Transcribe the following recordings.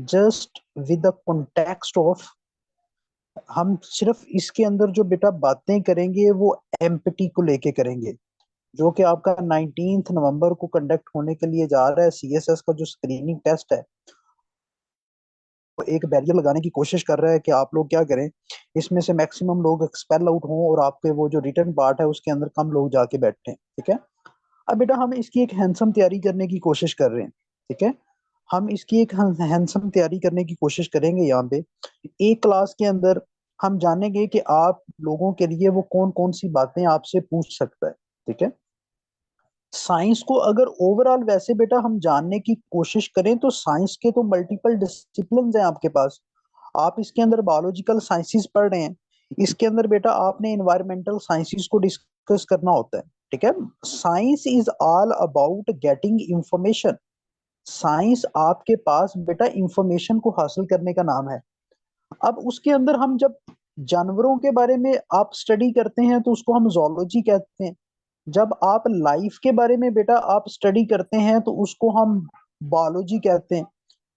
Just with the context of, हम सिर्फ इसके अंदर जो बेटा बातें करेंगे वो एम्पटी को लेके करेंगे, जो कि आपका 19 नवंबर को कंडक्ट होने के लिए जा रहा है। सीएसएस का जो स्क्रीनिंग टेस्ट है वो एक बैरियर लगाने की कोशिश कर रहा है कि आप लोग क्या करें, इसमें से मैक्सिमम लोग एक्सपेल आउट हों और आपके वो जो रिटर्न पार्ट है उसके अंदर कम लोग जाके बैठे, ठीक है। अब बेटा हम इसकी एक हैंडसम तैयारी करने की कोशिश कर रहे हैं, ठीक है। हम इसकी एक हैंडसम तैयारी करने की कोशिश करेंगे यहाँ पे। एक क्लास के अंदर हम जानेंगे कि आप लोगों के लिए वो कौन कौन सी बातें आपसे पूछ सकता है, ठीक है। साइंस को अगर ओवरऑल वैसे बेटा हम जानने की कोशिश करें तो साइंस के तो मल्टीपल डिसिप्लिन हैं आपके पास। आप इसके अंदर बायोलॉजिकल साइंसेस पढ़ रहे हैं, इसके अंदर बेटा आपने इन्वायरमेंटल साइंसेस को डिस्कस करना होता है, ठीक है। Science is all about getting information. Science आपके पास बेटा इंफॉर्मेशन को हासिल करने का नाम है। अब उसके अंदर हम जब जानवरों के बारे में आप स्टडी करते हैं तो उसको हम जोलॉजी कहते हैं। जब आप लाइफ के बारे में बेटा आप स्टडी करते हैं तो उसको हम बायोलॉजी कहते हैं।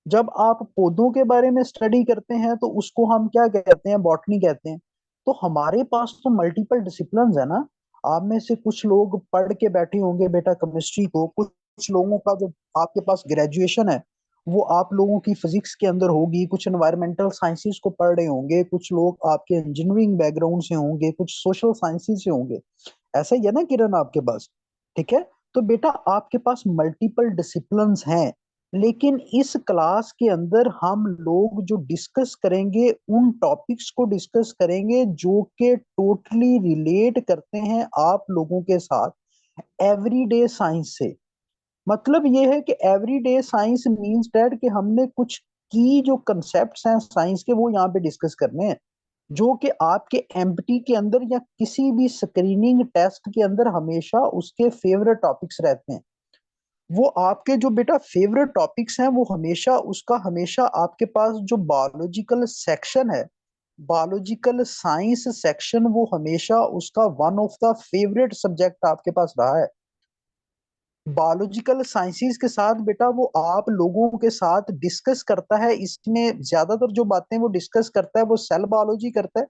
जब आप पौधों के बारे में स्टडी करते हैं तो उसको हम क्या कहते हैं, बॉटनी कहते हैं। तो हमारे पास तो मल्टीपल डिसिप्लिन्स है ना। आप में से कुछ लोग पढ़ के बैठे होंगे बेटा केमिस्ट्री को, कुछ लोगों का जो आपके पास ग्रेजुएशन है वो आप लोगों की फिजिक्स के अंदर होगी, कुछ एनवायरमेंटल साइंसेस को पढ़ रहे होंगे, कुछ लोग आपके इंजीनियरिंग बैकग्राउंड से होंगे, कुछ सोशल साइंसेस से होंगे। ऐसा ही है ना किरण आपके पास, ठीक है। तो बेटा आपके पास मल्टीपल डिसिप्लिन्स हैं, लेकिन इस क्लास के अंदर हम लोग जो डिस्कस करेंगे उन टॉपिक्स को डिस्कस करेंगे जो कि टोटली रिलेट करते हैं आप लोगों के साथ एवरीडे साइंस से। मतलब ये है कि एवरीडे साइंस मींस दैट कि हमने कुछ की जो कंसेप्ट्स हैं साइंस के वो यहाँ पे डिस्कस करने हैं, जो कि आपके एमपीटी के अंदर या किसी भी स्क्रीनिंग टेस्ट के अंदर हमेशा उसके फेवरेट टॉपिक्स रहते हैं। वो आपके जो बेटा फेवरेट टॉपिक्स हैं वो हमेशा उसका हमेशा आपके पास जो बायोलॉजिकल सेक्शन है, बायोलॉजिकल साइंस सेक्शन, वो हमेशा उसका one of the favourite subject आपके पास रहा है। बायोलॉजिकल साइंसेस के साथ बेटा वो आप लोगों के साथ डिस्कस करता है, इसमें ज्यादातर जो बातें वो डिस्कस करता है वो सेल बायोलॉजी करता है।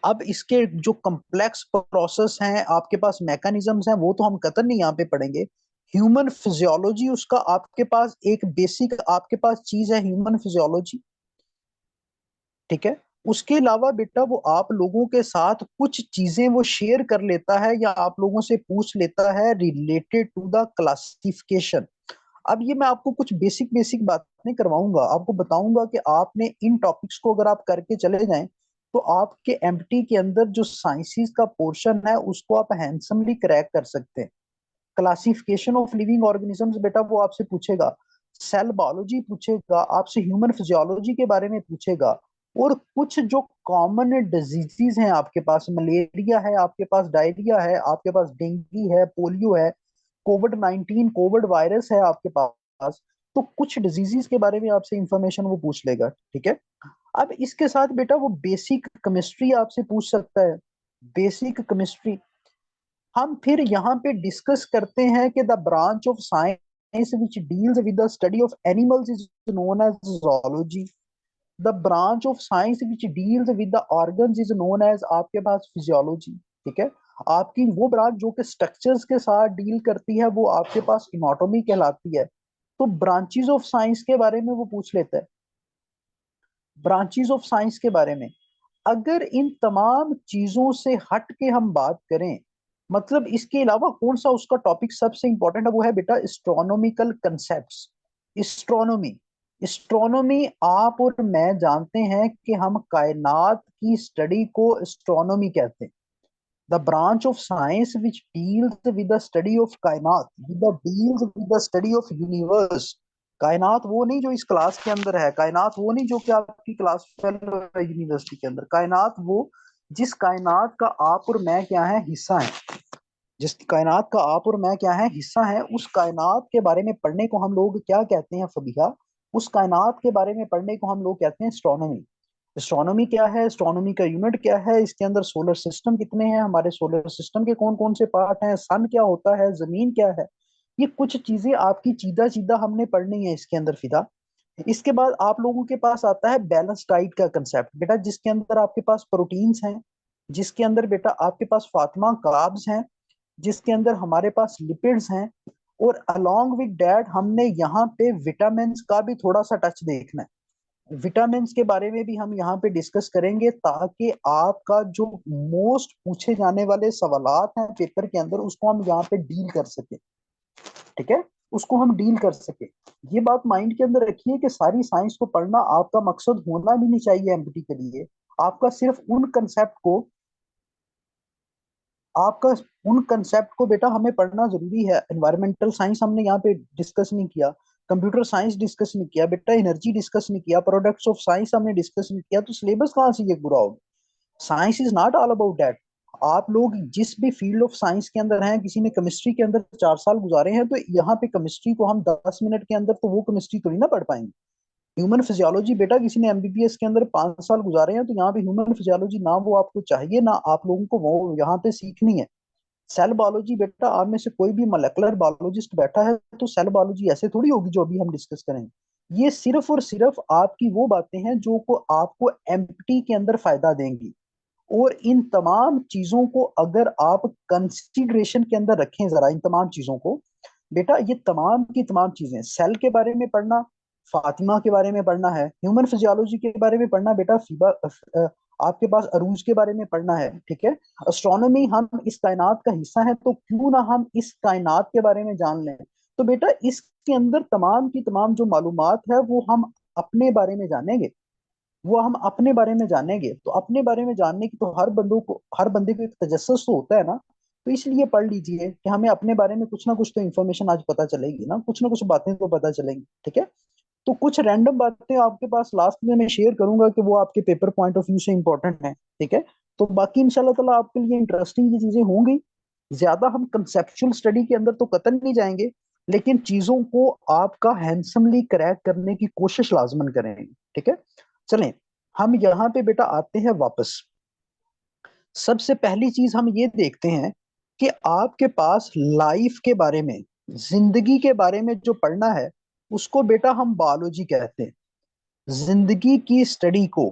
अब इसके जो कॉम्प्लेक्स प्रोसेस हैं आपके पास, मैकेनिज्म्स हैं, वो तो हम कतई नहीं यहाँ पे पढ़ेंगे। ह्यूमन फिजियोलॉजी उसका आपके पास एक बेसिक आपके पास चीज है, ह्यूमन फिजियोलॉजी, ठीक है। उसके अलावा बेटा वो आप लोगों के साथ कुछ चीजें वो शेयर कर लेता है या आप लोगों से पूछ लेता है रिलेटेड टू द क्लासिफिकेशन। अब ये मैं आपको कुछ बेसिक बेसिक बातें करवाऊंगा, आपको बताऊंगा कि आपने इन टॉपिक्स को अगर आप करके चले जाएं तो आपके एमटी के अंदर जो साइंसेस का पोर्शन है उसको आप हैंडसमली क्रैक कर सकते हैं। क्लासिफिकेशन ऑफ लिविंग ऑर्गेनिजम्स बेटा वो आपसे पूछेगा, सेल बायोलॉजी पूछेगा आपसे, ह्यूमन फिजियोलॉजी के बारे में पूछेगा, और कुछ जो कॉमन डिजीजेस हैं आपके पास, मलेरिया है आपके पास, डायरिया है आपके पास, डेंगू है, पोलियो है, कोविड 19 कोविड वायरस है आपके पास। तो कुछ डिजीजेस के बारे में आपसे इंफॉर्मेशन वो पूछ लेगा, ठीक है। अब इसके साथ बेटा वो बेसिक केमिस्ट्री आपसे पूछ सकता है, बेसिक केमिस्ट्री। हम फिर यहाँ पे डिस्कस करते हैं कि the branch of science which deals with the study of animals is known as zoology। The branch of science which deals with the organs is known as आपके पास फिजियोलॉजी, ठीक है। आपकी वो ब्रांच जो कि स्ट्रक्चर्स के साथ डील करती है वो आपके पास इनाटॉमी कहलाती है। तो ब्रांचेस ऑफ साइंस के बारे में वो पूछ लेता है, ब्रांचेस ऑफ साइंस के बारे में। अगर इन तमाम चीजों से हट के हम बात करें, मतलब इसके अलावा कौन सा उसका टॉपिक सबसे इंपॉर्टेंट है, वो है बेटा एस्ट्रोनॉमिकल कंसेप्ट्स। एस्ट्रोनॉमी, एस्ट्रोनॉमी आप और मैं जानते हैं कि हम कायनात की स्टडी को एस्ट्रोनॉमी कहते हैं। The branch of science which deals with the study of कायनात, with the deals with the study of universe. कायनात वो नहीं जो इस क्लास के अंदर है, कायनात वो नहीं जो कि आपकी क्लास यूनिवर्सिटी के अंदर, कायनात वो जिस कायनात का आप और मैं क्या है, हिस्सा है। जिस कायनात का आप और मैं क्या है, हिस्सा है, उस कायनात के बारे में पढ़ने को हम लोग क्या कहते हैं, फबीहा। उस कायनात के बारे में पढ़ने को हम लोग कहते हैं एस्ट्रोनॉमी। एस्ट्रोनॉमी क्या है, एस्ट्रोनॉमी का यूनिट क्या है, इसके अंदर सोलर सिस्टम कितने हैं, हमारे सोलर सिस्टम के कौन कौन से पार्ट हैं, सन क्या होता है, जमीन क्या है। ये कुछ चीजें आपकी सीधा सीधा हमने पढ़नी है इसके अंदर फिदा। इसके बाद आप लोगों के पास आता है बैलेंस डाइट का कंसेप्ट बेटा, जिसके अंदर आपके पास प्रोटीन्स हैं, जिसके अंदर बेटा आपके पास फातिमा कार्ब्स हैं, जिसके अंदर हमारे पास लिपिड्स हैं, और अलोंग विद डैट हमने यहाँ पे विटामिन का भी थोड़ा सा टच देखना है। विटामिन के बारे में भी हम यहाँ पे डिस्कस करेंगे, ताकि आपका जो मोस्ट पूछे जाने वाले सवालात हैं पेपर के अंदर उसको हम यहाँ पे डील कर सके। ठीक है, उसको हम डील कर सके। ये बात माइंड के अंदर रखिए कि सारी साइंस को पढ़ना आपका मकसद होना भी नहीं चाहिए एमपीटी के लिए। आपका सिर्फ उन कंसेप्ट को आपका उन कंसेप्ट को बेटा हमें पढ़ना जरूरी है। एनवायरमेंटल साइंस हमने यहाँ पे डिस्कस नहीं किया, कंप्यूटर साइंस डिस्कस नहीं किया बेटा, एनर्जी डिस्कस नहीं किया, प्रोडक्ट्स ऑफ साइंस हमने डिस्कस नहीं किया, तो सिलेबस कहाँ से ये पूरा होगा? Science is not all about that. आप लोग जिस भी फील्ड ऑफ साइंस के अंदर हैं, किसी ने केमिस्ट्री के अंदर 4 साल गुजारे हैं, तो यहाँ पे केमिस्ट्री को हम 10 मिनट के अंदर तो वो केमिस्ट्री थोड़ी ना पढ़ पाएंगे। ह्यूमन फिजियोलॉजी बेटा किसी ने एमबीबीएस के अंदर 5 साल गुजारे हैं, तो यहाँ पे ह्यूमन फिजियोलॉजी ना वो आपको चाहिए ना आप लोगों को वो यहाँ पे सीखनी है। सेल बायोलॉजी बेटा आप में से कोई भी मोलेकुलर बायोलॉजिस्ट बैठा है तो सेल बायोलॉजी ऐसे थोड़ी होगी जो अभी हम डिस्कस करेंगे। ये सिर्फ और सिर्फ आपकी वो बातें हैं जो को आपको एमपीटी के अंदर फायदा देंगी। और इन तमाम चीजों को अगर आप कंसिडरेशन के अंदर रखें जरा, इन तमाम चीजों को बेटा, ये तमाम की तमाम चीजें, सेल के बारे में पढ़ना, फातिमा के बारे में पढ़ना है, ह्यूमन फिजियोलॉजी के बारे में पढ़ना बेटा, फीबा आपके पास अरूज के बारे में पढ़ना है। ठीक है, एस्ट्रोनॉमी, हम इस कायनात का हिस्सा है तो क्यों ना हम इस कायनात के बारे में जान लें। तो बेटा इसके अंदर तमाम की तमाम जो मालूमात है वो हम अपने बारे में जानेंगे, वो हम अपने बारे में जानेंगे। तो अपने बारे में जानने की तो हर बंदे को एक तजस्सुस तो होता है ना। तो इसलिए पढ़ लीजिए कि हमें अपने बारे में कुछ ना कुछ तो इन्फॉर्मेशन आज पता चलेगी ना कुछ बातें तो पता चलेंगी। ठीक है, तो कुछ रैंडम बातें आपके पास लास्ट में मैं शेयर करूंगा कि वो आपके पेपर पॉइंट ऑफ व्यू से इंपॉर्टेंट है। ठीक है, तो बाकी इंशाल्लाह ताला आपके लिए इंटरेस्टिंग ये चीजें होंगी। ज्यादा हम कंसेप्चुअल स्टडी के अंदर तो कतई नहीं जाएंगे, लेकिन चीजों को आपका हैंडसमली क्रैक करने की कोशिश लाजमन करेंगे। ठीक है, चलें हम यहाँ पे बेटा आते हैं वापस। सबसे पहली चीज हम ये देखते हैं कि आपके पास लाइफ के बारे में, जिंदगी के बारे में जो पढ़ना है उसको बेटा हम बायोलॉजी कहते हैं। जिंदगी की स्टडी को,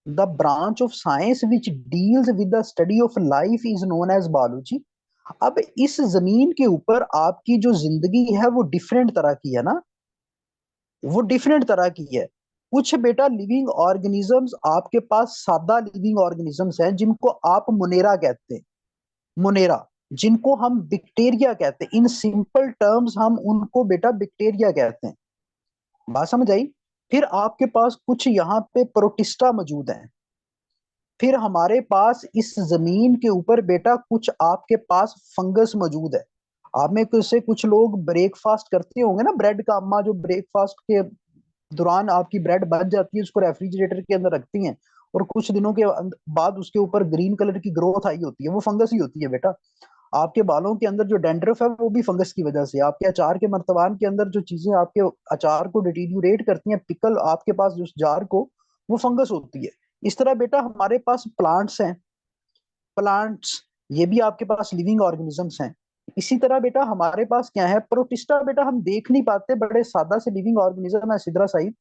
the branch of science which deals with the study of life is known as biology. अब इस जमीन के ऊपर आपकी जो जिंदगी है वो डिफरेंट तरह की है ना, वो डिफरेंट तरह की है। कुछ बेटा लिविंग ऑर्गेनिजम्स आपके पास सादा लिविंग ऑर्गेनिजम्स हैं जिनको आप मुनेरा कहते हैं, मुनेरा, जिनको हम बैक्टीरिया कहते हैं। इन सिंपल टर्म्स हम उनको बेटा बैक्टीरिया कहते हैं। बात समझ आई? फिर आपके पास कुछ यहाँ पे प्रोटिस्टा मौजूद हैं। फिर हमारे पास इस जमीन के ऊपर बेटा कुछ आपके पास फंगस मौजूद है। आप में से कुछ लोग ब्रेकफास्ट करते होंगे ना, ब्रेड का, अम्मा जो ब्रेकफास्ट के दौरान आपकी ब्रेड बच जाती है उसको रेफ्रिजरेटर के अंदर रखती हैं, और कुछ दिनों के बाद उसके ऊपर ग्रीन कलर की ग्रोथ आई होती है, वो फंगस ही होती है बेटा। आपके बालों के अंदर जो डेंड्रफ है वो भी फंगस की वजह से। आपके अचार के मर्तबान के अंदर जो चीजें आपके अचार को डिटीरियोरेट करती हैं, पिकल आपके पास जो जार को, वो फंगस होती है। इस तरह बेटा हमारे पास प्लांट्स हैं, प्लांट्स ये भी आपके पास लिविंग ऑर्गेनिजम्स हैं। इसी तरह बेटा हमारे पास क्या है, प्रोटिस्टा बेटा हम देख नहीं पाते, बड़े सादा से लिविंग ऑर्गेनिज्म है सिद्रा साहिब।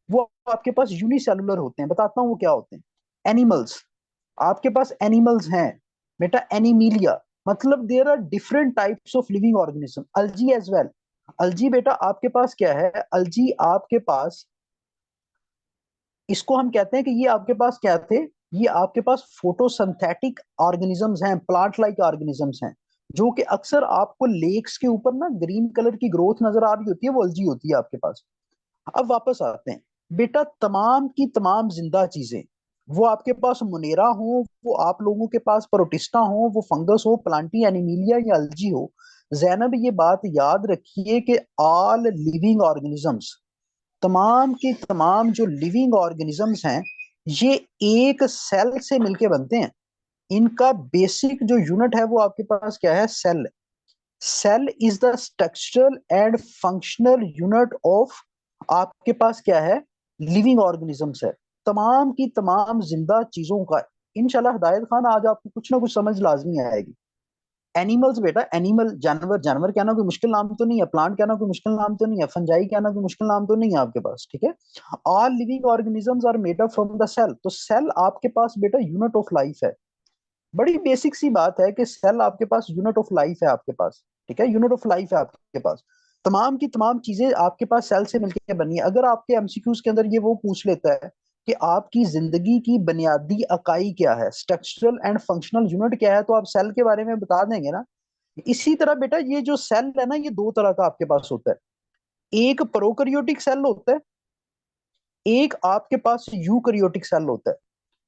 वो आपके पास यूनिसेलुलर होते हैं, बताता हूँ वो क्या होते हैं। एनिमल्स, आपके पास एनिमल्स हैं बेटा, एनिमीलिया, मतलब there are different types of living organism. Algae as well, algae बेटा आपके पास क्या है, अल्जी आपके पास, इसको हम कहते हैं कि ये आपके पास क्या थे, ये आपके पास फोटोसिंथेटिक ऑर्गेनिजम्स हैं, प्लांट लाइक ऑर्गेनिजम्स हैं, जो कि अक्सर आपको लेक्स के ऊपर ना ग्रीन कलर की ग्रोथ नजर आ रही होती है, वो अल्जी होती है आपके पास। अब वापस आते हैं बेटा, तमाम की तमाम जिंदा चीजें, वो आपके पास मुनेरा हो, वो आप लोगों के पास प्रोटिस्टा हो, वो फंगस हो, प्लांटी एनिमीलिया या अल्जी हो, जैनब ये बात याद रखिए कि ऑल लिविंग ऑर्गेनिजम्स, तमाम के तमाम जो लिविंग ऑर्गेनिजम्स हैं, ये एक सेल से मिलके बनते हैं। इनका बेसिक जो यूनिट है वो आपके पास क्या है, cell. Cell is the structural and functional unit of, आपके पास क्या है, लिविंग ऑर्गेनिजम्स है, तमाम की तमाम जिंदा चीजों का। इंशाल्लाह हिदायत खान आज आपको कुछ ना कुछ समझ लाजमी आएगी। एनिमल्स बेटा, एनिमल जानवर, जानवर कहना कोई मुश्किल नाम तो नहीं है, प्लांट कहना कोई मुश्किल नाम तो नहीं है, फंजाई कहना कोई मुश्किल नाम तो नहीं है आपके पास, ठीक है। All living organisms are made up from the cell, तो सेल आपके पास बेटा यूनिट ऑफ लाइफ है। बड़ी बेसिक सी बात है कि सेल आपके पास यूनिट ऑफ लाइफ है आपके पास, ठीक है, यूनिट ऑफ लाइफ है आपके पास। तमाम की तमाम चीजें आपके पास सेल से मिलकर बनी है। अगर आपके एमसीक्यूज के अंदर ये वो पूछ लेता है कि आपकी जिंदगी की बुनियादी इकाई क्या है, स्ट्रक्चरल एंड फंक्शनल यूनिट क्या है, तो आप सेल के बारे में बता देंगे ना। इसी तरह बेटा ये जो सेल है ना, ये दो तरह का आपके पास होता है। एक प्रोकैरियोटिक सेल होता है, एक आपके पास यूकैरियोटिक सेल होता है।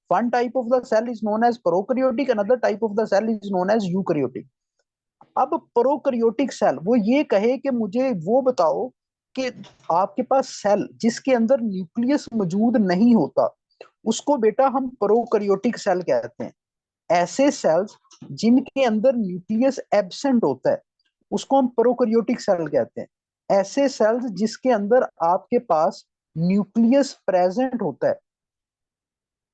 One type of the cell is known as prokaryotic, another type of the cell is known as eukaryotic. अब प्रोकैरियोटिक सेल वो ये कहे कि मुझे वो बताओ कि आपके पास सेल जिसके अंदर न्यूक्लियस मौजूद नहीं होता, उसको बेटा हम प्रोकैरियोटिक सेल कहते हैं। ऐसे सेल्स जिनके अंदर न्यूक्लियस एब्सेंट होता है, उसको हम प्रोकैरियोटिक सेल कहते हैं। ऐसे सेल्स जिसके अंदर आपके पास न्यूक्लियस प्रेजेंट होता है,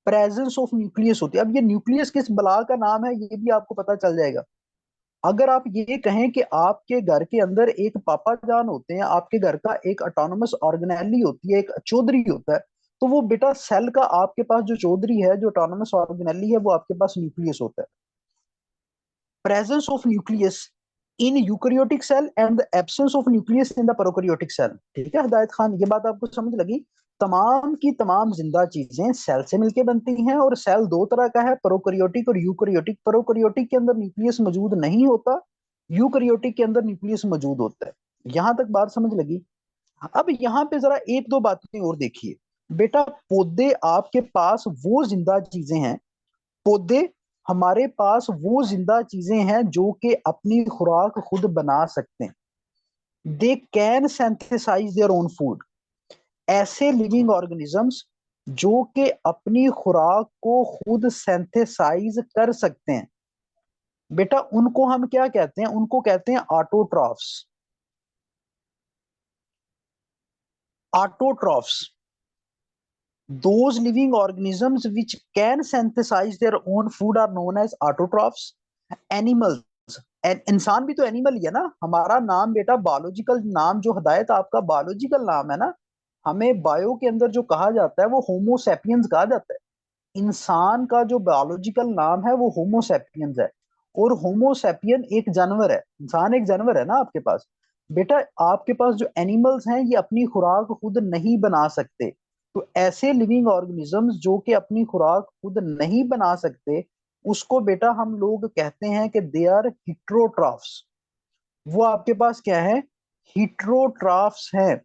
प्रेजेंस ऑफ न्यूक्लियस होती है। अब ये न्यूक्लियस किस बला का नाम है ये भी आपको पता चल जाएगा। अगर आप ये कहें कि आपके घर के अंदर एक पापा जान होते हैं, आपके घर का एक ऑटोनमस ऑर्गेनेली होती है, एक चौधरी होता है, तो वो बेटा सेल का आपके पास जो चौधरी है, जो ऑटोनमस ऑर्गेनेली है, वो आपके पास न्यूक्लियस होता है। Presence of nucleus in eukaryotic cell and the absence of nucleus in the prokaryotic cell. ठीक है हिदायत खान, ये बात आपको समझ लगी। तमाम की तमाम जिंदा चीजें सेल से मिलकर बनती हैं, और सेल दो तरह का है, प्रोकैरियोटिक और यूकैरियोटिक। प्रोकैरियोटिक के अंदर न्यूक्लियस मौजूद नहीं होता, यूकैरियोटिक के अंदर न्यूक्लियस मौजूद होता है। यहां तक बात समझ लगी। अब यहाँ पे जरा एक दो बातें और देखिए बेटा। पौधे आपके पास वो जिंदा चीजें हैं, पौधे हमारे पास वो जिंदा चीजें हैं जो कि अपनी खुराक खुद बना सकते हैं। They can synthesise their own food. ऐसे लिविंग ऑर्गेनिजम्स जो कि अपनी खुराक को खुद सिंथेसाइज कर सकते हैं बेटा, उनको हम क्या कहते हैं? उनको कहते हैं autotrophs. Autotrophs, those living organisms which can synthesize their own food are known as autotrophs. Animals, इंसान भी तो एनिमल ही है ना। हमारा नाम बेटा बायोलॉजिकल नाम, जो हिदायत आपका बायोलॉजिकल नाम है ना, हमें बायो के अंदर जो कहा जाता है वो होमो सेपियंस कहा जाता है। इंसान का जो बायोलॉजिकल नाम है वो होमो सेपियंस है। और होमो सेपियन एक जानवर है, इंसान एक जानवर है ना आपके पास। बेटा आपके पास जो एनिमल्स हैं ये अपनी खुराक खुद नहीं बना सकते। तो ऐसे लिविंग ऑर्गेनिजम्स जो कि अपनी खुराक खुद नहीं बना सकते, उसको बेटा हम लोग कहते हैं कि दे आर हिट्रोट्राफ्स। वो आपके पास क्या है? हिट्रोट्राफ्स हैं।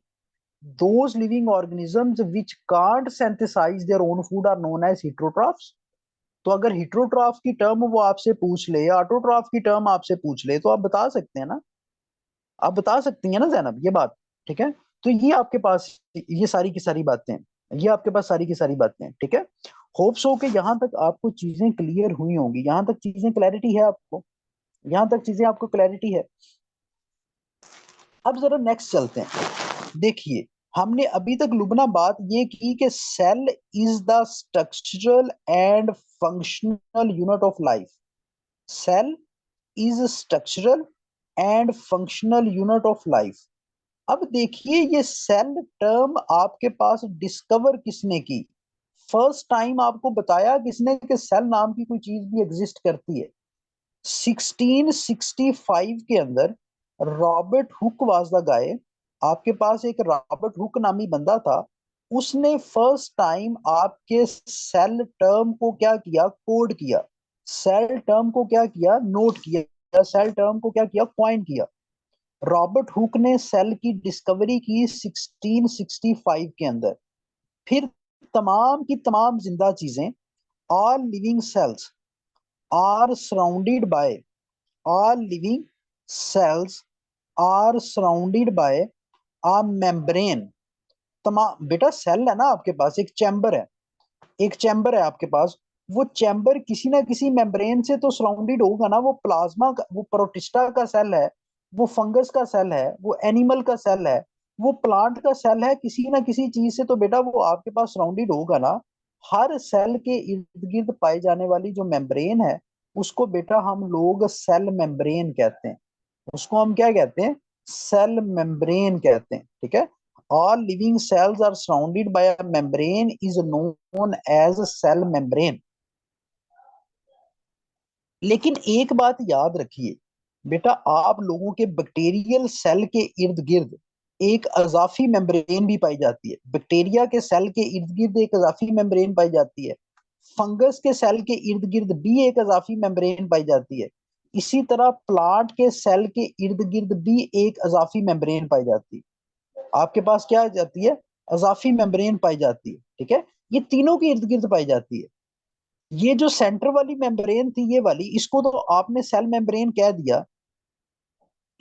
those living organisms which can't synthesize their own food are known as heterotrophs. तो अगर हिट्रोट्रॉफ की टर्म वो आपसे पूछ ले या ऑटोट्रॉफ की टर्म आपसे पूछ ले, तो आप बता सकते हैं ना, आप बता सकती हैं ना जैनब ये बात, ठीक है। तो ये आपके पास ये सारी की सारी बातें हैं, ये आपके पास सारी की सारी बातें हैं, ठीक है। होप्स हो कि यहाँ तक आपको चीजें क्लियर हुई होंगी, यहाँ तक चीजें क्लैरिटी है आपको, यहाँ तक चीजें आपको क्लैरिटी है। अब जरा नेक्स्ट चलते हैं। देखिए हमने अभी तक लुबना बात ये की कि cell is the structural and functional unit of life. Cell is structural and functional unit of life. अब देखिए ये सेल टर्म आपके पास डिस्कवर किसने की? फर्स्ट टाइम आपको बताया किसने कि सेल नाम की कोई चीज भी एग्जिस्ट करती है? 1665 के अंदर Robert Hooke was the guy. आपके पास एक रॉबर्ट हुक नामी बंदा था, उसने फर्स्ट टाइम आपके सेल टर्म को क्या किया? कोड किया। सेल टर्म को क्या किया? नोट किया। सेल टर्म को क्या किया? क्वाइन किया। रॉबर्ट हुक ने सेल की डिस्कवरी की 1665 के अंदर। फिर तमाम की तमाम जिंदा चीजें, all living cells are surrounded by, all living cells are surrounded by a membrane। तमाम बेटा सेल है ना आपके पास, एक चैम्बर है, एक चैम्बर है आपके पास। वो चैम्बर किसी ना किसी मेम्ब्रेन से तो सराउंडेड होगा ना। वो प्लाज्मा का, वो प्रोटिस्टा का सेल है, वो फंगस का सेल है, वो एनिमल का सेल है, वो प्लांट का सेल है, किसी ना किसी चीज से तो बेटा वो आपके पास सराउंडेड होगा ना। हर सेल के इर्द गिर्द पाई जाने वाली जो मेम्ब्रेन है, उसको बेटा हम लोग सेल मेम्ब्रेन कहते हैं। उसको हम क्या कहते हैं? सेल मेम्ब्रेन कहते हैं, ठीक है। All living cells are surrounded by a membrane is known as cell membrane. लेकिन एक बात याद रखिए बेटा, आप लोगों के बैक्टीरियल सेल के इर्द गिर्द एक अजाफी मेम्ब्रेन भी पाई जाती है। बैक्टीरिया के सेल के इर्द गिर्द एक अजाफी मेम्ब्रेन पाई जाती है। फंगस के सेल के इर्द गिर्द भी एक अजाफी मेम्ब्रेन पाई जाती है। इसी तरह प्लांट के सेल के इर्द गिर्द भी एक अजाफी मेम्ब्रेन पाई जाती है। आपके पास क्या आ जाती है? अजाफी मेम्ब्रेन पाई जाती है, ठीक है। ये तीनों के इर्द गिर्द पाई जाती है। ये जो सेंटर वाली मेम्ब्रेन थी, ये वाली, इसको तो आपने सेल मेम्ब्रेन कह दिया।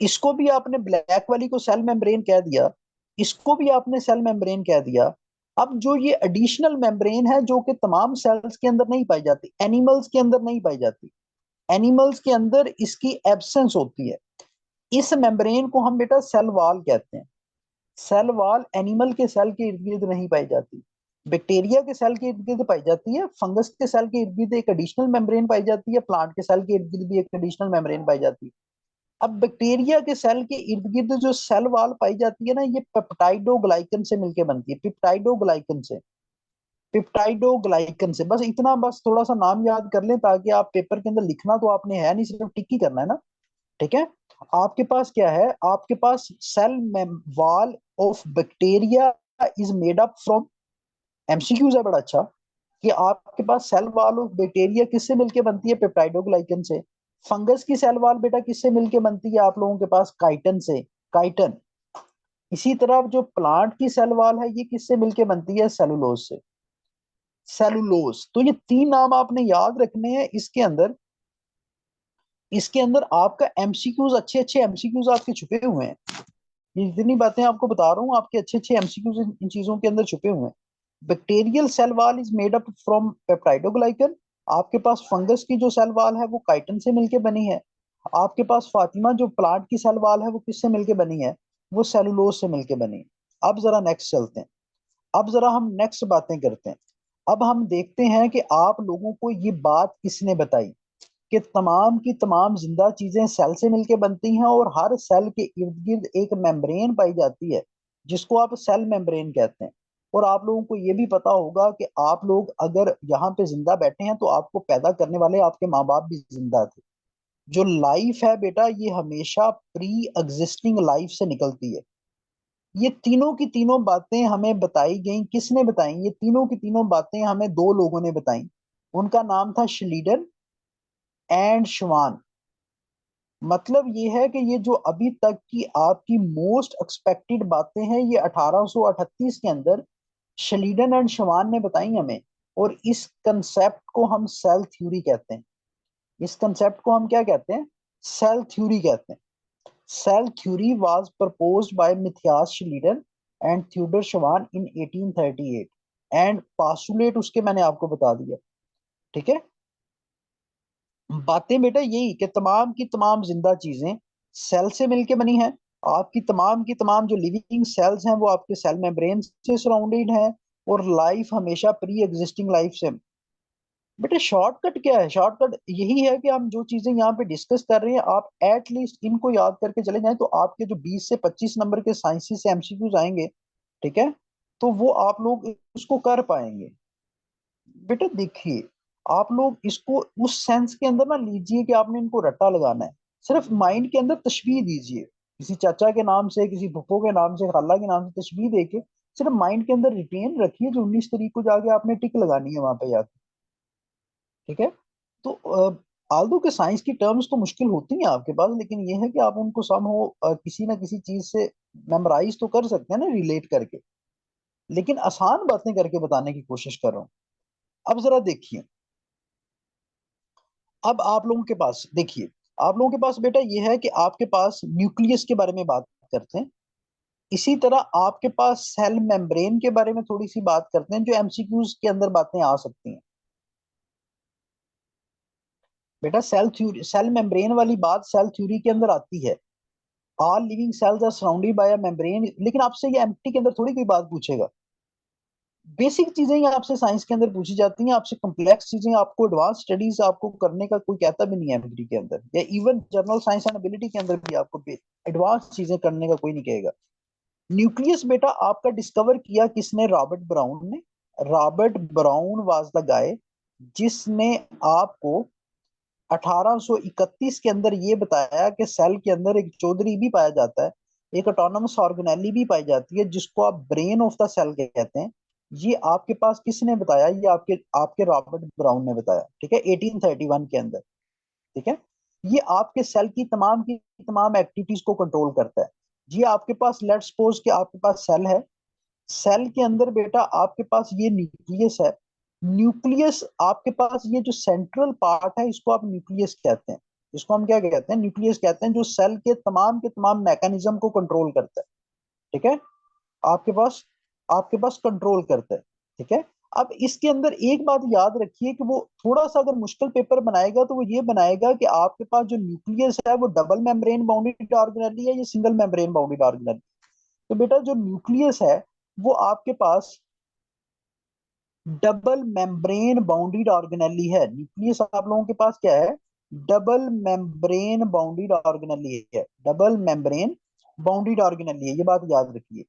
इसको भी आपने, ब्लैक वाली को सेल मेम्ब्रेन कह दिया। इसको भी आपने सेल मेम्ब्रेन कह दिया। अब जो ये एडिशनल मेम्ब्रेन है जो कि तमाम सेल्स के अंदर नहीं पाई जाती, एनिमल्स के अंदर नहीं पाई जाती, एनिमल्स के अंदर इसकी एब्सेंस होती है, इस मेम्ब्रेन को हम बेटा सेल वॉल कहते हैं। सेल वॉल एनिमल के सेल के इर्द गिर्द नहीं पाई जाती, बैक्टीरिया के सेल के इर्द गिर्द पाई जाती है। फंगस के सेल के इर्द गिर्द एक एडिशनल मेम्ब्रेन पाई जाती है। प्लांट के सेल के इर्द गिर्द भी एक एडिशनल मेम्ब्रेन पाई जाती है। अब बैक्टीरिया के सेल के इर्द गिर्द जो सेल वॉल पाई जाती है ना, ये पेप्टाइडोग्लाइकन से मिलकर बनती है। पेप्टाइडोग्लाइकन से, पेप्टाइडोग्लाइकन से, बस इतना, बस थोड़ा सा नाम याद कर लें ताकि आप पेपर के अंदर लिखना तो आपने है नहीं, सिर्फ टिक ही करना है ना, ठीक है। आपके पास क्या है? आपके पास cell wall of bacteria is made up from, MCQs है बड़ा अच्छा, कि आपके पास सेल वॉल ऑफ बैक्टीरिया किससे मिलके बनती है? पेप्टाइडोग्लाइकन से। फंगस की सेल वॉल बेटा किससे मिलके बनती है आप लोगों के पास? काइटन से, काइटन। इसी तरह जो प्लांट की सेल वॉल है, ये किससे मिलके बनती है? सेलुलोज से, सेलुलोज। तो ये तीन नाम आपने याद रखने हैं। इसके अंदर, इसके अंदर आपका एमसीक्यूज, अच्छे अच्छे एमसीक्यूज आपके छुपे हुए हैं। ये जितनी बातें आपको बता रहा हूँ, आपके अच्छे अच्छे एमसीक्यूज इन चीजों के अंदर छुपे हुए हैं। Bacterial cell wall is made up from peptidoglycan. आपके पास फंगस की जो सेल वॉल है वो काइटन से मिलके बनी है। आपके पास फातिमा जो प्लांट की सेल वॉल है वो किससे मिलके बनी है? वो सेलुलोज से मिलके बनी है। अब जरा नेक्स्ट चलते हैं। अब जरा हम नेक्स्ट बातें करते हैं। अब हम देखते हैं कि आप लोगों को ये बात किसने बताई कि तमाम की तमाम जिंदा चीजें सेल से मिलके बनती हैं और हर सेल के इर्द गिर्द एक मेम्ब्रेन पाई जाती है जिसको आप सेल मेम्ब्रेन कहते हैं। और आप लोगों को ये भी पता होगा कि आप लोग अगर यहाँ पे जिंदा बैठे हैं तो आपको पैदा करने वाले आपके माँ बाप भी जिंदा थे। जो लाइफ है बेटा, ये हमेशा प्री एग्जिस्टिंग लाइफ से निकलती है। ये तीनों की तीनों बातें हमें बताई गई, किसने बताई? ये तीनों की तीनों बातें हमें दो लोगों ने बताई। उनका नाम था श्लीडर एंड श्वान। मतलब ये है कि ये जो अभी तक की आपकी मोस्ट एक्सपेक्टेड बातें हैं, ये 1838 के अंदर शलीडन एंड शवान ने बताई हमें। और इस कंसेप्ट को हम सेल थ्योरी कहते हैं। इस कंसेप्ट को हम क्या कहते हैं? सेल थ्योरी कहते हैं। Cell theory was proposed by Matthias Schleiden and Theodor Schwann in 1838 and postulate उसके मैंने आपको बता दिया, ठीक है। बातें बेटा यही कि तमाम की तमाम जिंदा चीजें सेल से मिलके बनी हैं। आपकी तमाम की तमाम जो लिविंग सेल्स हैं वो आपके सेल मेम्ब्रेन से सराउंडेड हैं। और लाइफ हमेशा प्री एग्जिस्टिंग लाइफ से। बेटा शॉर्टकट क्या है? शॉर्टकट यही है कि हम जो चीजें यहाँ पे डिस्कस कर रहे हैं, आप एट लीस्ट इनको याद करके चले जाएं तो आपके जो 20 से 25 नंबर के साइंस से एमसीक्यूज आएंगे, ठीक है, तो वो आप लोग उसको कर पाएंगे। बेटा देखिए, आप लोग इसको उस सेंस के अंदर ना लीजिए कि आपने इनको रट्टा लगाना है। सिर्फ माइंड के अंदर तशबीह दीजिए, किसी चाचा के नाम से, किसी फुप्पो के नाम से, खाला के नाम से तशबीह देके सिर्फ माइंड के अंदर रिटेन रखिए जो 19 तारीख को जाके आपने टिक लगानी है वहां पे जाके, ठीक है। तो आल्दो के साइंस की टर्म्स तो मुश्किल होती हैं आपके पास, लेकिन ये है कि आप उनको सम हो किसी ना किसी चीज से मेमोराइज तो कर सकते हैं ना, रिलेट करके। लेकिन आसान बातें करके बताने की कोशिश कर रहा हूँ। अब जरा देखिए, अब आप लोगों के पास देखिए, आप लोगों के पास बेटा ये है कि आपके पास न्यूक्लियस के बारे में बात करते हैं। इसी तरह आपके पास सेल मेम्ब्रेन के बारे में थोड़ी सी बात करते हैं जो एमसीक्यूज के अंदर बातें आ सकती हैं। बेटा सेल थ्योरी, सेल मेम्ब्रेन वाली बात सेल थ्योरी के अंदर आती है। All living cells are surrounded by a membrane, लेकिन आपसे ये एम्प्टी के अंदर थोड़ी कोई बात पूछेगा। बेसिक चीजें ही आपसे साइंस के अंदर पूछी जाती हैं, आपसे कॉम्प्लेक्स चीजें, आपको एडवांस स्टडीज आपको करने का कोई कहता भी नहीं है एमडी के अंदर, या even general science and ability के अंदर भी आपको एडवांस चीजें करने का कोई नहीं कहेगा। न्यूक्लियस बेटा आपका डिस्कवर किया किसने? रॉबर्ट ब्राउन ने। Robert brown was the guy जिसने आपको 1831 के अंदर ये बताया कि सेल के अंदर एक चौधरी भी पाया जाता है, एक ऑटोनमस ऑर्गेनेली भी पाई जाती है, जिसको आप ब्रेन ऑफ द सेल कहते हैं। ये आपके पास किसने बताया? ये आपके आपके रॉबर्ट ब्राउन ने बताया, ठीक है, 1831 के अंदर। ठीक है, ये आपके सेल की तमाम एक्टिविटीज को कंट्रोल करता है। ये आपके पास लेट्स सपोज कि आपके पास सेल है, सेल के अंदर बेटा आपके पास ये न्यूक्लियस है। न्यूक्लियस आपके पास ये जो सेंट्रल पार्ट है इसको आप न्यूक्लियस कहते हैं। इसको हम क्या कहते हैं? न्यूक्लियस कहते हैं, जो सेल के तमाम मैकेनिज्म को कंट्रोल करता है। ठीक है, आपके पास आपके पास कंट्रोल करता है। ठीक है, अब इसके अंदर एक बात याद रखिए कि वो थोड़ा सा अगर मुश्किल पेपर बनाएगा तो वो ये बनाएगा कि आपके पास जो न्यूक्लियस है वो डबल मेम्ब्रेन बाउंडेड ऑर्गेनेली है या सिंगल मेम्ब्रेन बाउंडेड ऑर्गेनेली। तो बेटा जो न्यूक्लियस है वो आपके पास डबल मेम्ब्रेन बाउंडेड ऑर्गेनेली है। न्यूक्लियस आप लोगों के पास क्या है? डबल मेम्ब्रेन बाउंडेड ऑर्गेनेली है। डबल मेम्ब्रेन बाउंडेड ऑर्गेनेली है, ये बात याद रखिए।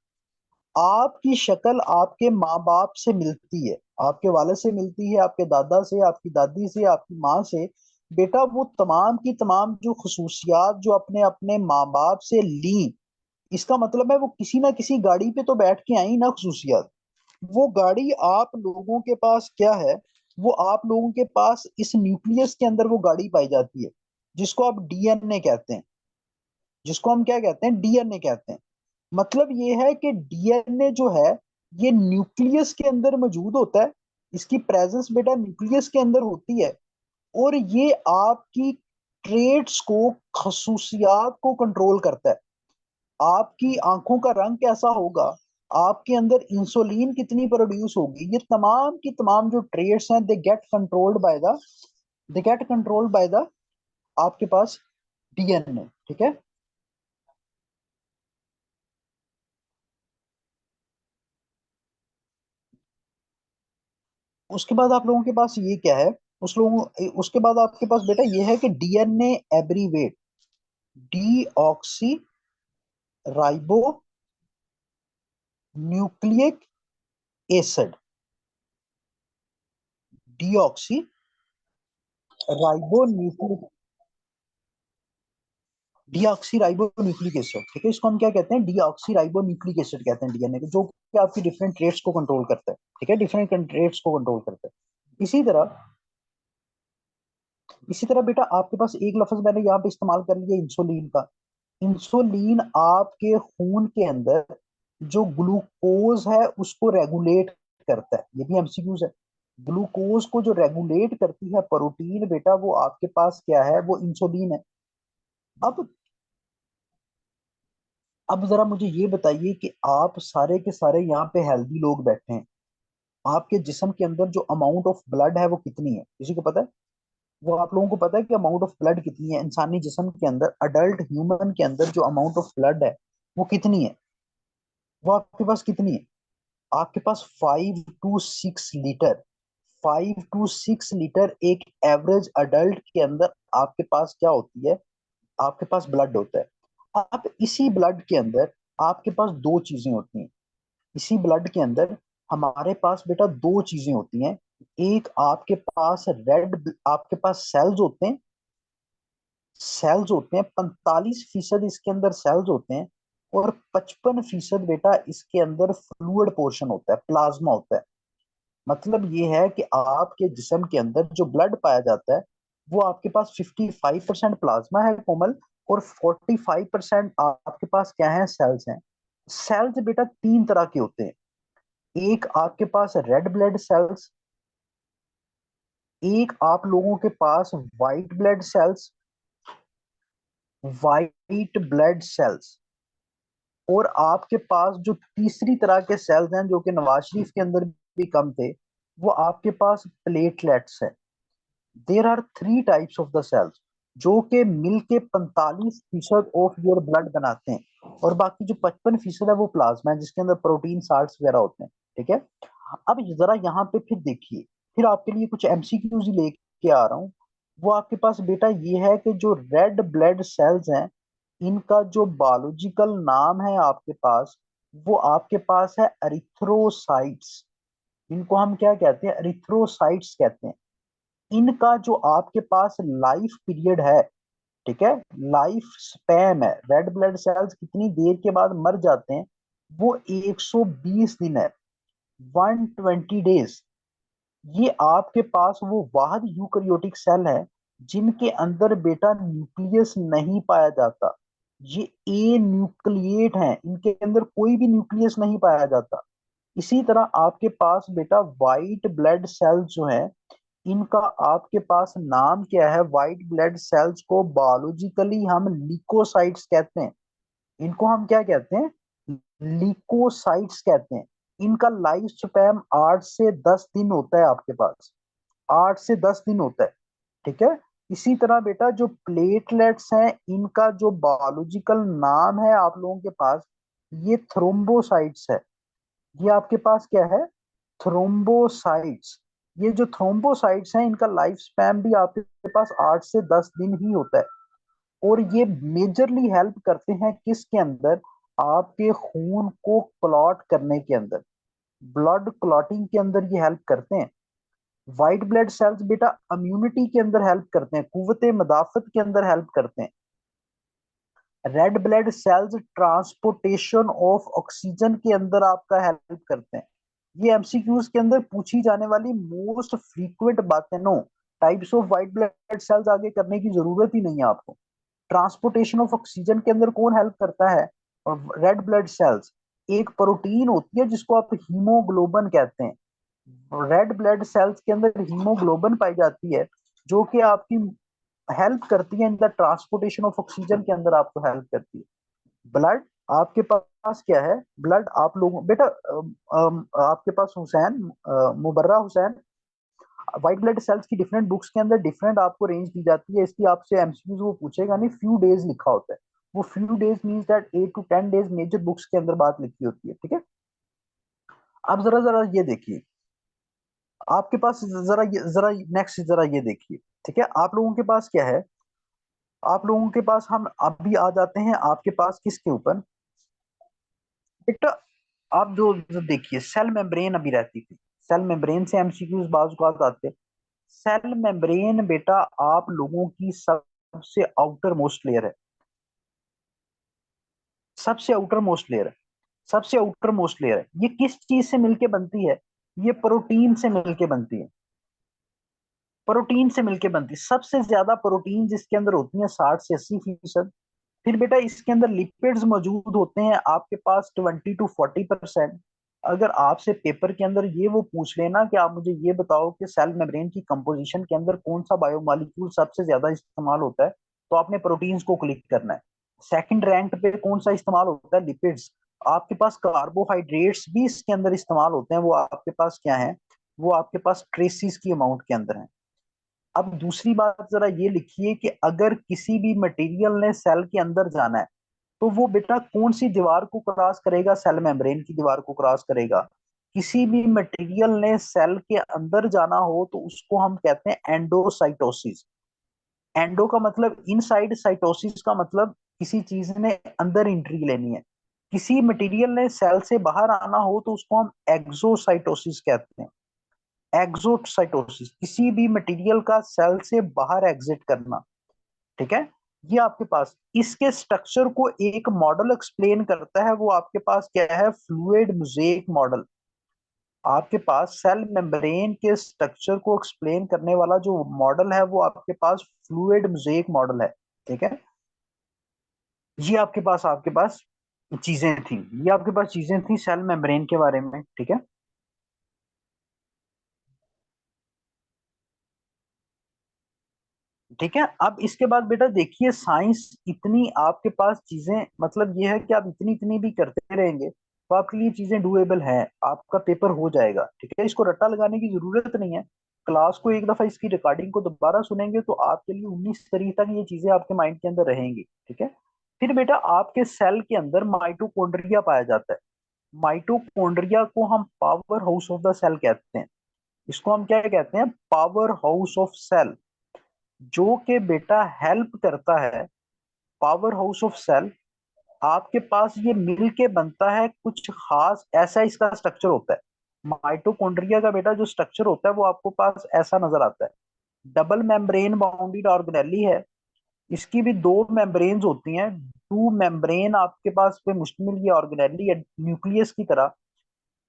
आपकी शक्ल आपके माँ बाप से मिलती है, आपके वाले से मिलती है, आपके दादा से, आपकी दादी से, आपकी माँ से। बेटा वो तमाम की तमाम जो खसूसियात जो अपने अपने माँ बाप से ली, इसका मतलब है वो किसी ना किसी गाड़ी पे तो बैठ के आई ना खसूसियात। वो गाड़ी आप लोगों के पास क्या है? वो आप लोगों के पास इस न्यूक्लियस के अंदर वो गाड़ी पाई जाती है, जिसको आप डीएनए कहते हैं। जिसको हम क्या कहते हैं? डीएनए कहते हैं। मतलब ये है कि डीएनए जो है ये न्यूक्लियस के अंदर मौजूद होता है। इसकी प्रेजेंस बेटा न्यूक्लियस के अंदर होती है, और ये आपकी ट्रेड्स को, खसूसियात को कंट्रोल करता है। आपकी आंखों का रंग कैसा होगा, आपके अंदर इंसुलिन कितनी प्रोड्यूस होगी, ये तमाम की तमाम जो ट्रेड्स हैं they get controlled by the आपके पास डीएनए। ठीक है, उसके बाद आप लोगों के पास ये क्या है? उसके बाद आपके पास बेटा ये है कि DNA abbreviate, deoxy ribo nucleic acid. Deoxy ribo nucleic deoxy ribo nucleic acid, ठीक है, इसको हम क्या कहते हैं? डीऑक्सी राइबो न्यूक्लिक एसिड कहते हैं डीएनए को, जो कि आपकी डिफरेंट ट्रेट्स को कंट्रोल करता है। ठीक है, डिफरेंट ट्रेट्स को कंट्रोल करता है। इसी तरह बेटा आपके पास एक लफ्ज मैंने यहाँ पे इस्तेमाल कर लिया, इंसुलिन का। इंसुलिन आपके खून के अंदर जो ग्लूकोज है उसको रेगुलेट करता है, ये भी एमसीक्यूज है। ग्लूकोज को जो रेगुलेट करती है प्रोटीन बेटा, वो आपके पास क्या है? वो इंसुलिन है। अब अब जरा मुझे ये बताइए कि आप सारे के सारे यहाँ पे हेल्दी लोग बैठे हैं, आपके जिस्म के अंदर जो अमाउंट ऑफ ब्लड है वो कितनी है? किसी को पता है? वो आप लोगों को पता है कि अमाउंट ऑफ ब्लड कितनी है इंसानी जिस्म के अंदर? अडल्ट ह्यूमन के अंदर जो अमाउंट ऑफ ब्लड है वो कितनी है? वो आपके पास कितनी है? आपके पास 5 to 6 लीटर। 5 to 6 लीटर एक एवरेज अडल्ट के अंदर आपके पास क्या होती है? आपके पास ब्लड होता है। अब इसी ब्लड के अंदर आपके पास दो चीजें होती हैं। इसी ब्लड के अंदर हमारे पास बेटा दो चीजें होती हैं। एक आपके पास आपके पास सेल्स होते हैं 45% इसके अंदर सेल्स होते हैं, और 55% बेटा इसके अंदर फ्लूइड पोर्शन होता है, प्लाज्मा होता है। मतलब ये है कि आपके जिस्म के अंदर जो ब्लड पाया जाता है वो आपके पास 55% प्लाज्मा है कोमल, और 45% आपके पास क्या है? सेल्स हैं। सेल्स बेटा तीन तरह के होते हैं। एक आपके पास रेड ब्लड सेल्स, एक आप लोगों के पास वाइट ब्लड सेल्स, और आपके पास जो तीसरी तरह के सेल्स हैं जो कि नवाज शरीफ के अंदर भी कम थे, वो आपके पास प्लेटलेट्स है। There are 3 types of the cells, जो कि मिलके 45% ऑफ योर ब्लड बनाते हैं, और बाकी जो 55% है वो प्लाज्मा है, जिसके अंदर प्रोटीन साल्ट्स वगैरह होते हैं। ठीक है, अब जरा यहाँ पे फिर देखिए, फिर आपके लिए कुछ एमसीक्यूज ही लेके आ रहा हूँ। वो आपके पास बेटा ये है कि जो रेड ब्लड सेल्स हैं, इनका जो बायोलॉजिकल नाम है आपके पास, वो आपके पास है एरिथ्रोसाइट्स। इनको हम क्या कहते हैं? एरिथ्रोसाइट्स कहते हैं। इनका जो आपके पास लाइफ पीरियड है, ठीक है, लाइफ स्पैम है, रेड ब्लड सेल्स कितनी देर के बाद मर जाते हैं, वो 120 दिन है, 120 डेज। ये आपके पास वो वाहद यूकैरियोटिक सेल है जिनके अंदर बेटा न्यूक्लियस नहीं पाया जाता। ये ए न्यूक्लिएट हैं, इनके अंदर कोई भी न्यूक्लियस नहीं पाया जाता। इसी तरह आपके पास बेटा वाइट ब्लड सेल्स जो है, इनका आपके पास नाम क्या है? वाइट ब्लड सेल्स को बायोलॉजिकली हम ल्यूकोसाइट्स कहते हैं। इनको हम क्या कहते हैं? ल्यूकोसाइट्स कहते हैं। इनका लाइफ स्पैन 8 से 10 दिन होता है आपके पास, 8 से 10 दिन होता है, ठीक है। इसी तरह बेटा जो प्लेटलेट्स हैं, इनका जो बायोलॉजिकल नाम है आप लोगों के पास, ये थ्रोम्बोसाइट्स है। ये आपके पास क्या है? थ्रोम्बोसाइट्स। ये जो थ्रोम्बोसाइट्स हैं, इनका लाइफ स्पैन भी आपके पास 8 से 10 दिन ही होता है। और ये मेजरली हेल्प करते हैं किसके अंदर? आपके खून को क्लॉट करने के अंदर, ब्लड क्लॉटिंग के अंदर ये हेल्प करते हैं। व्हाइट ब्लड सेल्स बेटा इम्यूनिटी के अंदर हेल्प करते हैं, कुव्वते मदाफत के अंदर हेल्प करते हैं। Red blood cells transportation of oxygen के अंदर आपका हेल्प करते हैं। ये एमसीक्यूज के अंदर पूछी जाने वाली मोस्ट फ्रीक्वेंट बातें। No types of white blood cells आगे करने की जरूरत ही नहीं है आपको। ट्रांसपोर्टेशन ऑफ ऑक्सीजन के अंदर कौन हेल्प करता है? Red blood cells. एक प्रोटीन होती है जिसको आप हीमोग्लोबिन कहते हैं। रेड ब्लड सेल्स के अंदर हीमोग्लोबिन पाई जाती है, जो कि आपकी हेल्प करती है in the transportation of oxygen के अंदर आपको हेल्प करती है। ब्लड आपके पास क्या है? ब्लड आप लोगों बेटा आपके पास हुसैन, मुबर्रा हुसैन, व्हाइट ब्लड सेल्स की डिफरेंट बुक्स के अंदर डिफरेंट आपको रेंज दी जाती है। इसकी आपसे एमसीक्यूज वो पूछेगा नहीं, फ्यू डेज लिखा होता है। वो few days means that 8 to 10 days major books के अंदर बात लिखी होती है, ठीक है। अब जरा जरा ये देखिए, आपके पास जरा नेक्स्ट जरा ये देखिए, ठीक है। आप लोगों के पास क्या है? आप लोगों के पास हम अभी आ जाते हैं आपके पास किसके ऊपर? बेटा आप जो देखिए, सेल मेम्ब्रेन अभी रहती थी। सेल मेम्ब्रेन से एमसीक्यूज बाज बात आते। सेल मेम्ब्रेन बेटा आप लोगों की सबसे आउटर मोस्ट लेयर है, सबसे आउटर मोस्ट लेयर है, सबसे आउटर मोस्ट लेयर है। ये किस चीज से मिलके बनती है? ये प्रोटीन से मिलके बनती है, प्रोटीन से मिलके बनती है। सबसे ज्यादा प्रोटीन जिसके अंदर होती है 60 से 80%। फिर बेटा इसके अंदर लिपिड्स मौजूद होते हैं आपके पास 20 to 40%। अगर आपसे पेपर के अंदर ये वो पूछ लेना कि आप मुझे ये बताओ कि सेल मेम्ब्रेन की कंपोजिशन के अंदर कौन सा बायोमॉलिक्यूल सबसे ज्यादा इस्तेमाल होता है, तो आपने प्रोटीन्स को क्लिक करना है। सेकंड रैंक पे कौन सा इस्तेमाल होता है? लिपिड्स। आपके पास कार्बोहाइड्रेट्स भी इसके अंदर इस्तेमाल होते हैं, वो आपके पास क्या है? वो आपके पास ट्रेसिस की अमाउंट के अंदर है। अब दूसरी बात जरा ये लिखिए कि अगर किसी भी मटेरियल ने सेल के अंदर जाना है, तो वो बेटा कौन सी दीवार को क्रॉस करेगा? सेल मेम्ब्रेन की दीवार को क्रॉस करेगा। किसी भी मटेरियल ने सेल के अंदर जाना हो तो उसको हम कहते हैं एंडोसाइटोसिस। एंडो का मतलब इनसाइड, साइटोसिस का मतलब किसी चीज ने अंदर एंट्री लेनी है। किसी मटेरियल ने सेल से बाहर आना हो तो उसको हम एक्सोसाइटोसिस कहते हैं। एक्सोसाइटोसिस किसी भी मटेरियल का सेल से बाहर एग्जिट करना, ठीक है। ये आपके पास इसके स्ट्रक्चर को एक मॉडल एक्सप्लेन करता है, वो आपके पास क्या है? Fluid mosaic model. आपके पास सेल मेम्ब्रेन के स्ट्रक्चर को एक्सप्लेन करने वाला जो मॉडल है, वो आपके पास फ्लूइड मोज़ेक मॉडल है, ठीक है। ये आपके पास चीजें थी, ये आपके पास चीजें थी सेल मेम्ब्रेन के बारे में, ठीक है। ठीक है, अब इसके बाद बेटा देखिए, साइंस इतनी आपके पास चीजें, मतलब ये है कि आप इतनी इतनी भी करते रहेंगे तो आपके लिए चीजें डुएबल हैं, आपका पेपर हो जाएगा, ठीक है। इसको रट्टा लगाने की जरूरत नहीं है। क्लास को एक दफा इसकी रिकॉर्डिंग को दोबारा सुनेंगे तो आपके लिए 19 तारीख तक ये चीजें आपके माइंड के अंदर रहेंगी, ठीक है। फिर बेटा आपके सेल के अंदर माइटोकॉन्ड्रिया पाया जाता है। माइटोकॉन्ड्रिया को हम powerhouse of the cell कहते हैं। इसको हम क्या कहते हैं? पावर हाउस ऑफ सेल, जो कि बेटा हेल्प करता है। पावर हाउस ऑफ सेल आपके पास ये मिल के बनता है, कुछ खास ऐसा इसका स्ट्रक्चर होता है। माइटोकॉन्ड्रिया का बेटा जो स्ट्रक्चर होता है वो आपको पास ऐसा नजर आता है। डबल मेम्ब्रेन बाउंडेड ऑर्गेनेली है। इसकी भी दो मेम्ब्रेन्स होती हैं। टू मेम्ब्रेन आपके पास पे मुश्तमिल ये ऑर्गेनेली है, न्यूक्लियस की तरह।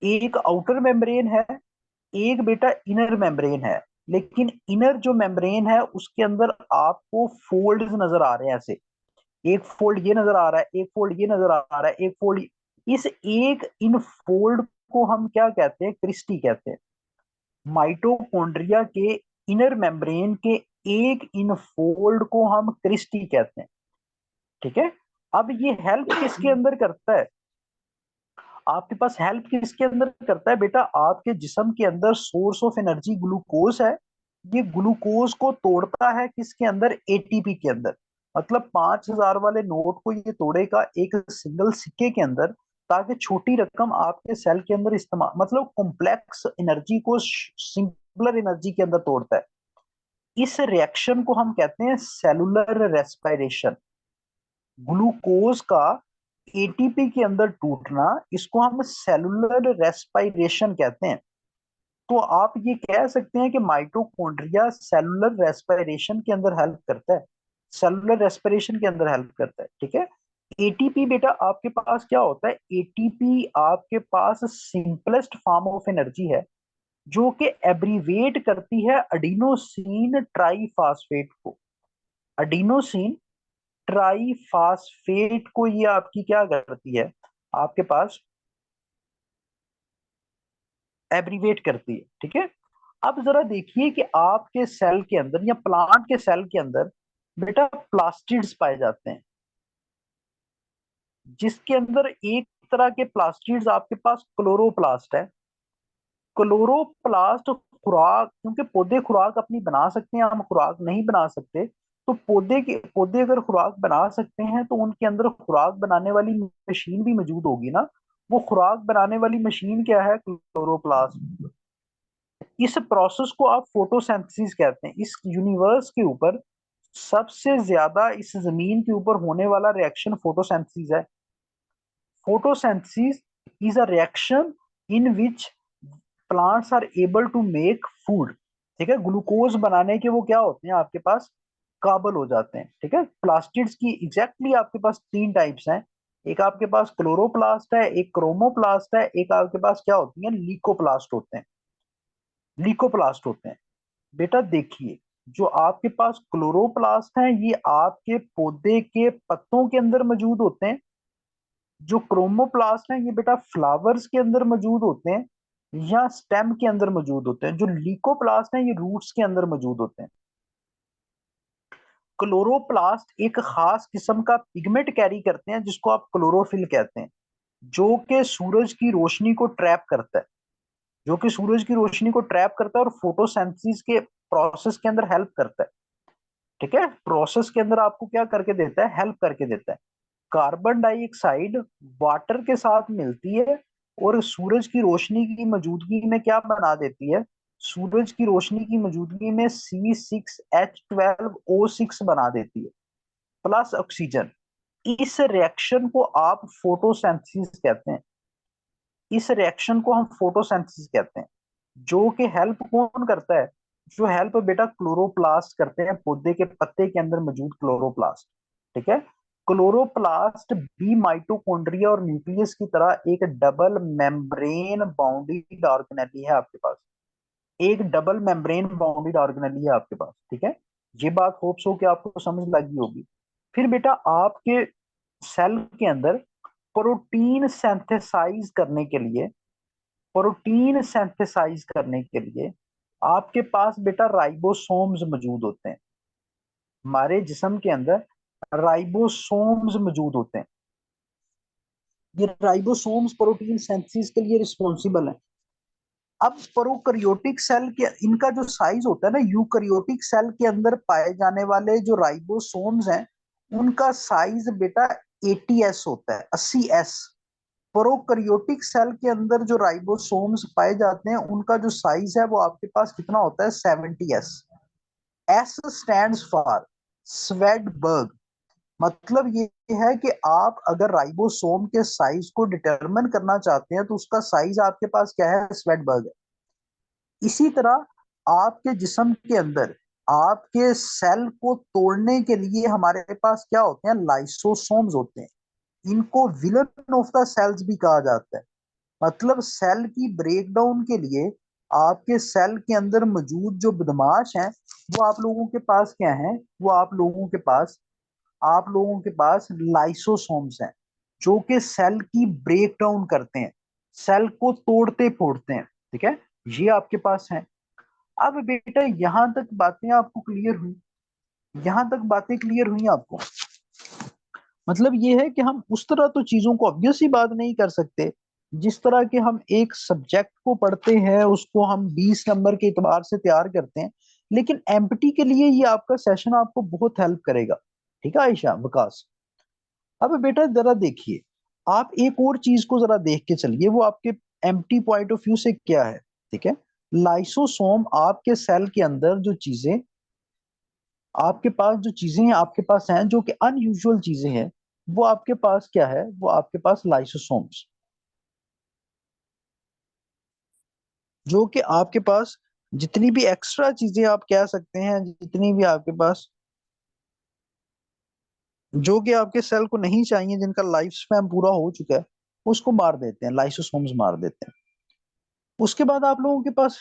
एक आउटर मेम्ब्रेन है, एक बेटा इनर मेम्ब्रेन है। लेकिन इनर जो मेम्ब्रेन है उसके अंदर आपको फोल्ड्स नजर आ रहे हैं ऐसे। एक फोल्ड ये नजर आ रहा है, एक फोल्ड ये नजर आ रहा है, एक फोल्ड। इस एक इन फोल्ड को हम क्या कहते हैं? क्रिस्टी कहते हैं। माइटोकॉन्ड्रिया के इनर मेम्ब्रेन के एक इन फोल्ड को हम क्रिस्टी कहते हैं। ठीक है। अब ये हेल्प किसके अंदर करता है? आपके पास हेल्प किसके अंदर करता है बेटा? आपके जिस्म के अंदर सोर्स ऑफ एनर्जी ग्लूकोज है। ये ग्लूकोज को तोड़ता है किसके अंदर? एटीपी के अंदर। मतलब 5,000 वाले नोट को ये तोड़ेगा एक सिंगल सिक्के के अंदर, ताकि छोटी रकम आपके सेल के अंदर इस्तेमाल, मतलब कॉम्प्लेक्स एनर्जी को सिंपलर एनर्जी के अंदर तोड़ता है। इस रिएक्शन को हम कहते हैं सेलुलर रेस्पिरेशन। ग्लूकोज का एटीपी के अंदर टूटना, इसको हम सेलुलर रेस्पिरेशन कहते हैं। तो आप ये कह सकते हैं कि माइटोकॉन्ड्रिया सेलुलर रेस्पिरेशन के अंदर हेल्प करता है। सेलुलर रेस्पिरेशन के अंदर हेल्प करता है। ठीक है। एटीपी बेटा आपके पास क्या होता है? एटीपी आपके पास सिंपलेस्ट फॉर्म ऑफ एनर्जी है, जो कि एब्रीवेट करती है अडीनोसिन ट्राईफॉस्फेट को। अडीनोसिन ट्राईफॉस्फेट को ये आपकी क्या करती है? आपके पास एब्रीवेट करती है। ठीक है। अब जरा देखिए कि आपके सेल के अंदर या प्लांट के सेल के अंदर बेटा प्लास्टिड्स पाए जाते हैं, जिसके अंदर एक तरह के प्लास्टिड्स आपके पास क्लोरोप्लास्ट है। क्लोरोप्लास्ट खुराक, क्योंकि पौधे खुराक अपनी बना सकते हैं, हम खुराक नहीं बना सकते। तो पौधे अगर खुराक बना सकते हैं तो उनके अंदर खुराक बनाने वाली मशीन भी मौजूद होगी ना। वो खुराक बनाने वाली मशीन क्या है? क्लोरोप्लास्ट। इस प्रोसेस को आप फोटोसिंथेसिस कहते हैं। इस यूनिवर्स के ऊपर सबसे ज्यादा इस जमीन के ऊपर होने वाला रिएक्शन फोटोसिंथेसिस है। Photosynthesis is a reaction in which plants are able to make food. ठीक है। ग्लूकोज बनाने के वो क्या होते हैं आपके पास? काबल हो जाते हैं। ठीक है। प्लास्टिड्स की एग्जैक्टली आपके पास तीन टाइप्स हैं। एक आपके पास क्लोरोप्लास्ट है, एक क्रोमोप्लास्ट है, एक आपके पास क्या होती है? लीकोप्लास्ट होते हैं। लीकोप्लास्ट होते हैं। बेटा देखिए, जो आपके पास क्लोरोप्लास्ट हैं ये आपके पौधे के पत्तों के अंदर मौजूद होते हैं। जो क्रोमोप्लास्ट हैं ये बेटा फ्लावर्स के अंदर मौजूद होते हैं या स्टेम के अंदर मौजूद होते हैं। जो लीकोप्लास्ट हैं ये रूट्स के अंदर मौजूद होते हैं। क्लोरोप्लास्ट एक खास किस्म का पिगमेंट कैरी करते हैं जिसको आप क्लोरोफिल कहते हैं, जो कि सूरज की रोशनी को ट्रैप करता है। जो कि सूरज की रोशनी को ट्रैप करता है और फोटोसिंथेसिस के प्रोसेस के अंदर हेल्प करता है। ठीक है। प्रोसेस के अंदर आपको क्या करके देता है? हेल्प करके देता है। कार्बन डाइऑक्साइड वाटर के साथ मिलती है और सूरज की रोशनी की मौजूदगी में क्या बना देती है? सूरज की रोशनी की मौजूदगी में C6H12O6 बना देती है, प्लस ऑक्सीजन। इस रिएक्शन को आप फोटोसिंथेसिस कहते हैं। इस रिएक्शन को हम फोटोसिंथेसिस कहते हैं। जो कि हेल्प कौन करता है? जो हेल्प बेटा क्लोरोप्लास्ट करते हैं, पौधे के पत्ते के अंदर मौजूद क्लोरोप्लास्ट। ठीक है। क्लोरोप्लास्ट भी माइटोकॉन्ड्रिया और न्यूक्लियस की तरह एक डबल मेम्ब्रेन बाउंडेड ऑर्गेनेली है आपके पास। एक डबल मेम्ब्रेन बाउंडेड ऑर्गेनेली है आपके पास। ठीक है। ये बात होप्स हो कि आपको समझ लगी होगी। फिर बेटा आपके सेल के अंदर प्रोटीन सिंथेसाइज करने के लिए, प्रोटीन सिंथेसाइज करने के लिए आपके पास बेटा राइबोसोम्स मौजूद होते हैं। हमारे जिस्म के अंदर राइबोसोम्स मौजूद होते हैं। ये राइबोसोम्स प्रोटीन सिंथेसिस के लिए रिस्पॉन्सिबल है। अब प्रोकैरियोटिक सेल के इनका जो साइज होता है ना, यूकैरियोटिक सेल के अंदर पाए जाने वाले जो राइबोसोम्स हैं उनका साइज बेटा 80s होता है, 80s। प्रोकैरियोटिक सेल के अंदर जो राइबोसोम्स पाए जाते हैं उनका जो साइज है वो आपके पास कितना होता है, 70s। S stands for Svedberg. मतलब ये है कि आप अगर राइबोसोम के साइज को डिटरमिन करना चाहते हैं तो उसका साइज आपके पास क्या है, स्वेडबर्ग है। इसी तरह आपके जिस्म के अंदर आपके सेल को तोड़ने के लिए हमारे पास क्या होते हैं, लाइसोसोम्स होते हैं। इनको विलन ऑफ द सेल्स भी कहा जाता है। मतलब सेल की ब्रेकडाउन के लिए आपके सेल के अंदर मौजूद जो बदमाश हैं वो आप लोगों के पास क्या है, वो आप लोगों के पास लाइसोसोम्स हैं, जो कि सेल की ब्रेक डाउन करते हैं, सेल को तोड़ते फोड़ते हैं। ठीक है, ये आपके पास है। अब बेटा यहां तक बातें आपको क्लियर हुई, यहां तक बातें क्लियर हुई आपको। मतलब ये है कि हम उस तरह तो चीजों को ऑब्वियस ही बात नहीं कर सकते जिस तरह के हम एक सब्जेक्ट को पढ़ते हैं उसको हम 20 नंबर के एतबार से तैयार करते हैं, लेकिन एमपीटी के लिए ये आपका सेशन आपको बहुत हेल्प करेगा। ठीक है आयशा, विकास। अब बेटा जरा देखिए, आप एक और चीज को जरा देख के चलिए, वो आपके एम्प्टी पॉइंट ऑफ व्यू से क्या है। ठीक है, लाइसोसोम आपके सेल के अंदर जो चीजें आपके पास जो चीजें हैं आपके पास हैं जो कि अनयूजुअल चीजें हैं, वो आपके पास क्या है, वो आपके पास लाइसोसोम्स, जो कि आपके पास जितनी भी एक्स्ट्रा चीजें आप कह सकते हैं, जितनी भी आपके पास जो कि आपके सेल को नहीं चाहिए, जिनका लाइफ स्पैन पूरा हो चुका है, उसको मार देते हैं, लाइसोसोम्स मार देते हैं। उसके बाद आप लोगों के पास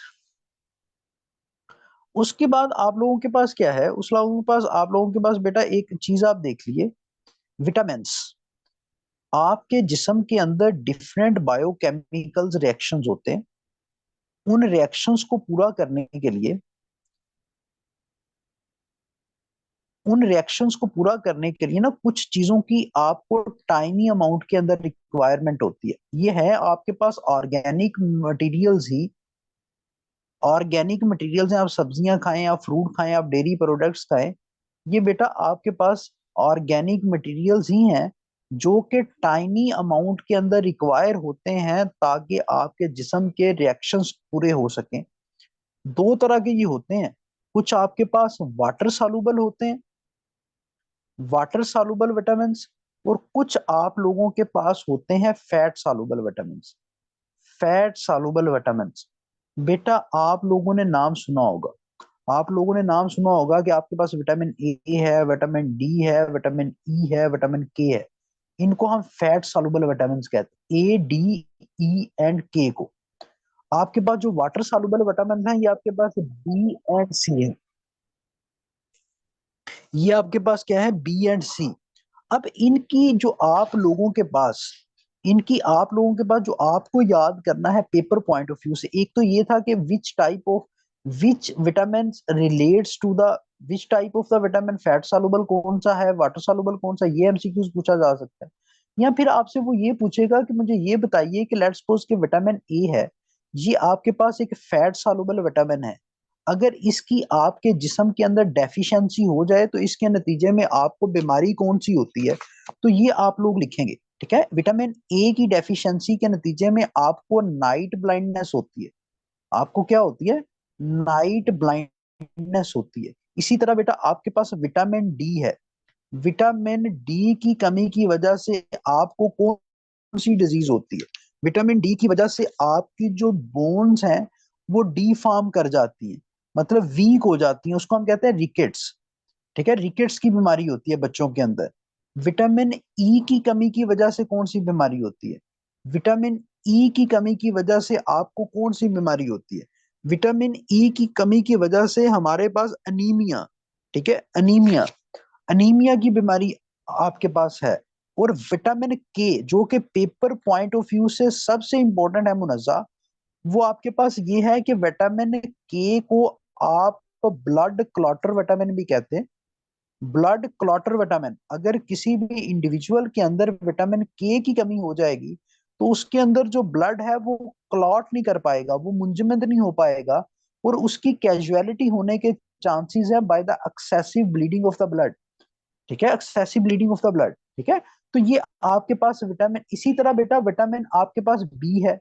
उसके बाद आप लोगों के पास क्या है, उस लोगों के पास आप लोगों के पास बेटा एक चीज आप देख लिए, विटामिन्स। आपके जिस्म के अंदर डिफरेंट बायोकेमिकल्स रिएक्शंस होते हैं। उन रिएक्शंस को पूरा करने के लिए उन रिएक्शंस को पूरा करने के लिए ना कुछ चीजों की आपको टाइनी अमाउंट के अंदर रिक्वायरमेंट होती है। ये है आपके पास ऑर्गेनिक मटेरियल्स ही, ऑर्गेनिक मटेरियल्स हैं, आप सब्जियां खाएं, आप फ्रूट खाएं, आप डेयरी प्रोडक्ट्स खाएं, ये बेटा आपके पास ऑर्गेनिक मटेरियल्स ही हैं जो कि टाइनी अमाउंट के अंदर रिक्वायर होते हैं ताकि आपके जिस्म के रिएक्शंस पूरे हो सकें। दो तरह के ये होते हैं, कुछ आपके पास वाटर सॉल्युबल होते हैं, वाटर सॉल्युबल विटामिन, और कुछ आप लोगों के पास होते हैं fat soluble vitamin. Fat soluble vitamin, बेटा आप लोगों ने नाम सुना होगा, आप लोगों ने नाम सुना होगा कि आपके पास विटामिन ए है, विटामिन डी है, विटामिन ई है, विटामिन के है। इनको हम फैट सॉल्युबल विटामिन कहते हैं, ए डी ई एंड के को। आपके पास जो वाटर सॉल्युबल विटामिन है ये आपके पास बी एंड सी है, ये आपके पास क्या है, बी एंड सी। अब इनकी जो आप लोगों के पास इनकी आप लोगों के पास जो आपको याद करना है पेपर पॉइंट ऑफ व्यू से, एक तो ये था कि which vitamin relates to the which type of the vitamin, fat soluble कौन सा है, वाटर सॉल्युबल कौन सा, ये एमसीक्यूज पूछा जा सकता है। या फिर आपसे वो ये पूछेगा कि मुझे ये बताइए कि लेट्स सपोज कि विटामिन ए है, ये आपके पास एक फैट सॉल्युबल विटामिन है, अगर इसकी आपके जिस्म के अंदर डेफिशिएंसी हो जाए तो इसके नतीजे में आपको बीमारी कौन सी होती है, तो ये आप लोग लिखेंगे। ठीक है, विटामिन ए की डेफिशिएंसी के नतीजे में आपको नाइट ब्लाइंडनेस होती है, आपको क्या होती है, नाइट ब्लाइंडनेस होती है। इसी तरह बेटा आपके पास विटामिन डी है, विटामिन डी की कमी की वजह से आपको कौन सी डिजीज होती है, विटामिन डी की वजह से आपकी जो बोन्स हैं वो डी फॉर्म कर जाती हैं, मतलब वीक हो जाती हैं, उसको हम कहते हैं रिकेट्स। ठीक है, रिकेट्स की बीमारी होती है बच्चों के अंदर। विटामिन ई की कमी की वजह से कौन सी बीमारी होती है, विटामिन ई की कमी की वजह से आपको कौन सी बीमारी होती है, विटामिन ई की कमी की वजह से हमारे पास अनीमिया, ठीक है, अनीमिया, अनीमिया की बीमारी आपके पास है। और विटामिन के जो कि पेपर पॉइंट ऑफ व्यू से सबसे इंपॉर्टेंट है मुनज्जा, वो आपके पास ये है कि विटामिन के को आप ब्लड क्लॉटर विटामिन भी कहते हैं। ब्लड क्लॉटर विटामिन, अगर किसी भी इंडिविजुअल के अंदर विटामिन के की कमी हो जाएगी तो उसके अंदर जो ब्लड है वो क्लॉट नहीं कर पाएगा, वो मुंजमद नहीं हो पाएगा, और उसकी कैजुअलिटी होने के चांसेस है by the excessive bleeding of the blood. ठीक है, excessive bleeding of the blood. ठीक है, तो ये आपके पास विटामिन, इसी तरह बेटा विटामिन आपके पास बी है,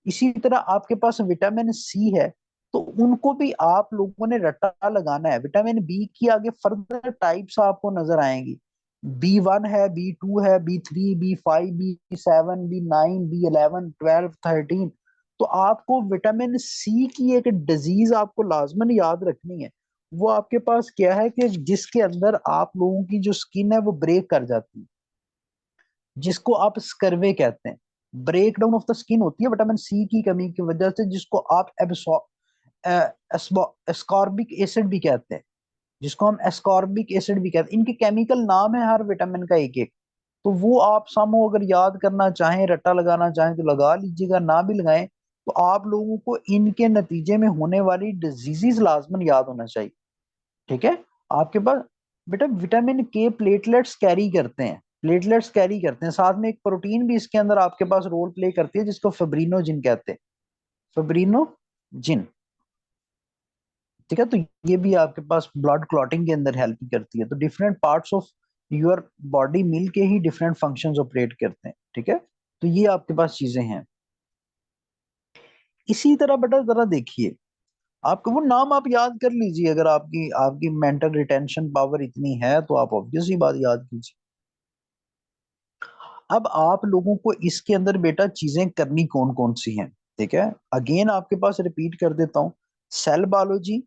इसी तरह आपके पास विटामिन सी है। तो उनको भी आप लोगों ने रट्टा लगाना है। विटामिन बी की आगे फर्दर टाइप्स आपको नजर आएंगी। B1 है, B2 है, B3, B5, B7, B9, B11, 12, 13। तो आपको विटामिन सी की एक डिजीज आपको लाजमन याद रखनी है। वो आपके पास क्या है कि जिसके अंदर आप लोगों की जो स्किन है वो ब्रेक कर जाती है, जिसको आप स्कर्वे कहते हैं। Break down of the skin होती है विटामिन सी की कमी की वजह से, जिसको आप एस्कॉर्बिक एसिड भी कहते हैं, जिसको हम एस्कॉर्बिक एसिड भी कहते हैं। इनके केमिकल नाम है हर विटामिन का एक एक। तो वो आप सम अगर याद करना चाहें, रट्टा लगाना चाहें तो लगा लीजिएगा, ना भी लगाएं तो आप लोगों को इनके नतीजे में होने वाली डिजीजेस लाजमन याद होना चाहिए। ठीक है। आपके पास बेटा विटामिन के प्लेटलेट्स कैरी करते हैं, प्लेटलेट्स कैरी करते हैं, साथ में एक प्रोटीन भी इसके अंदर आपके पास रोल प्ले करती है जिसको फेब्रिनोजिन कहते हैं, फेब्रिनोजिन। ठीक है। तो ये भी आपके पास ब्लड क्लॉटिंग के अंदर हेल्प करती है। तो different parts of your body मिल के ही डिफरेंट फंक्शंस ऑपरेट करते हैं। ठीक है। तो ये आपके पास चीजें हैं। इसी तरह बेटा जरा देखिए, आपको वो नाम आप याद कर लीजिए, अगर आपकी आपकी मेंटल रिटेंशन पावर इतनी है तो आप ऑब्वियस ही बात याद कीजिए। अब आप लोगों को इसके अंदर बेटा चीजें करनी कौन कौन सी हैं। ठीक है। अगेन आपके पास रिपीट कर देता हूँ, cell biology,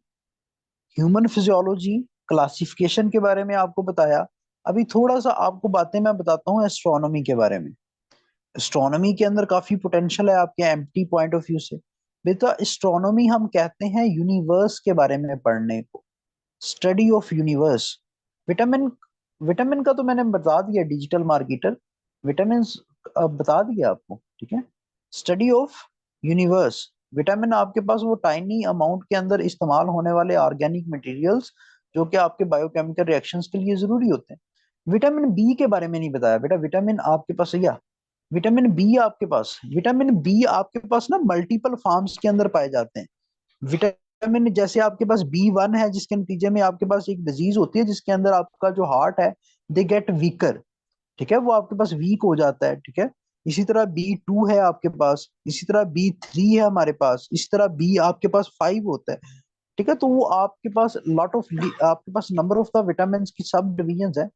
human physiology, classification के बारे में आपको बताया। अभी थोड़ा सा आपको बातें मैं बताता हूँ एस्ट्रोनॉमी के बारे में। एस्ट्रोनॉमी के अंदर काफी पोटेंशियल है आपके एम्प्टी पॉइंट ऑफ व्यू से। बेटा एस्ट्रोनॉमी हम कहते हैं यूनिवर्स के बारे में पढ़ने को, study of universe. Vitamin, vitamin का तो मैंने बता दिया, डिजिटल मार्केटर, विटामिन बता दिया आपको। ठीक है। स्टडी ऑफ यूनिवर्स, विटामिन आपके पास वो टाइनी अमाउंट के अंदर इस्तेमाल होने वाले ऑर्गेनिक मटेरियल्स जो कि आपके बायोकेमिकल रिएक्शंस के लिए जरूरी होते हैं। विटामिन बी के बारे में नहीं बताया बेटा, विटामिन आपके पास या विटामिन बी आपके पास, विटामिन बी आपके पास ना मल्टीपल फॉर्म्स के अंदर पाए जाते हैं। विटामिन जैसे आपके पास B1 है, जिसके नतीजे में आपके पास एक डिजीज होती है जिसके अंदर आपका जो हार्ट है दे गेट वीकर। ठीक है। वो आपके पास वीक हो जाता है। ठीक है। इसी तरह B2 है आपके पास, इसी तरह B3 है हमारे पास, इसी तरह बी आपके पास 5 होता है। ठीक है। तो वो आपके पास लॉट ऑफ, आपके पास नंबर ऑफ द विटामिन की सब डिवीजन है।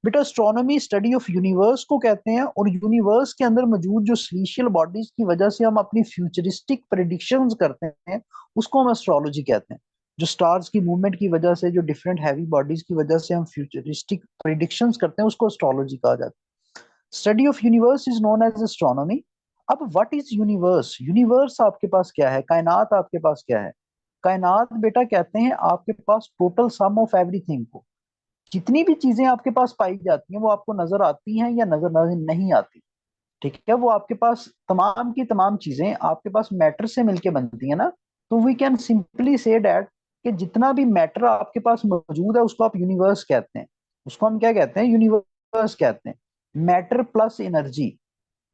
बेटा एस्ट्रोनॉमी स्टडी ऑफ यूनिवर्स को कहते हैं, और यूनिवर्स के अंदर मौजूद जो स्पेशियल बॉडीज की वजह से हम अपनी फ्यूचरिस्टिक प्रिडिक्शंस करते हैं उसको हम एस्ट्रोलॉजी कहते हैं। जो स्टार्स की मूवमेंट की वजह से, जो डिफरेंट हैवी बॉडीज की वजह से हम फ्यूचरिस्टिक प्रिडिक्शंस करते हैं उसको एस्ट्रोलॉजी कहा जाता है। Study of universe is known as astronomy. अब व्हाट इज यूनिवर्स, यूनिवर्स आपके पास क्या है, कायनात आपके पास क्या है। कायनात बेटा कहते हैं आपके पास टोटल सम ऑफ एवरीथिंग को, जितनी भी चीजें आपके पास पाई जाती हैं वो आपको नजर आती हैं या नजर नहीं आती। ठीक है। वो आपके पास तमाम की तमाम चीजें आपके पास मैटर से मिलके बनती है ना। तो we can simply say that कि जितना भी मैटर आपके पास मौजूद है उसको आप यूनिवर्स कहते हैं। उसको हम क्या कहते हैं, यूनिवर्स कहते हैं। Matter plus energy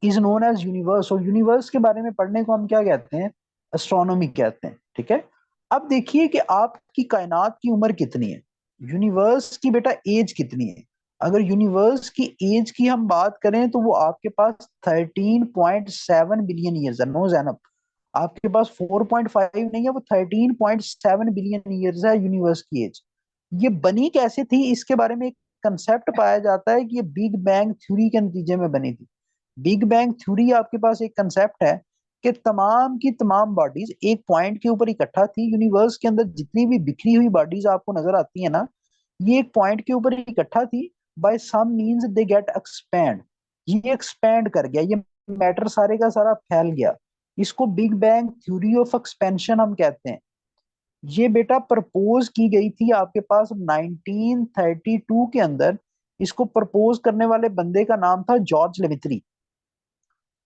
is known as universe. और यूनिवर्स के बारे में पढ़ने को हम क्या कहते हैं, एस्ट्रोनॉमी कहते हैं। ठीक है। अब देखिए कि आपकी कायनात की उम्र कितनी है, यूनिवर्स की बेटा एज कितनी है। अगर यूनिवर्स की एज की हम बात करें तो वो आपके पास 13.7 बिलियन ईयर्स है। नो जैनब, आपके पास 4.5 नहीं है, वो 13.7 बिलियन ईयर्स है यूनिवर्स की एज। ये बनी कैसे थी इसके बारे में एक कंसेप्ट पाया जाता है कि ये बिग बैंग थ्योरी के नतीजे में बनी थी। बिग बैंग थ्योरी आपके पास एक कंसेप्ट है कि तमाम की तमाम बॉडीज एक पॉइंट के ऊपर इकट्ठा थी। यूनिवर्स के अंदर जितनी भी बिखरी हुई बॉडीज आपको नजर आती है ना, ये एक पॉइंट के ऊपर इकट्ठा थी। By some means they get expand, ये एक्सपैंड कर गया, ये मैटर सारे का सारा फैल गया। इसको big bang theory of expansion हम कहते हैं। ये बेटा प्रपोज की गई थी आपके पास 1932 के अंदर। इसको प्रपोज करने वाले बंदे का नाम था जॉर्ज लेवित्री।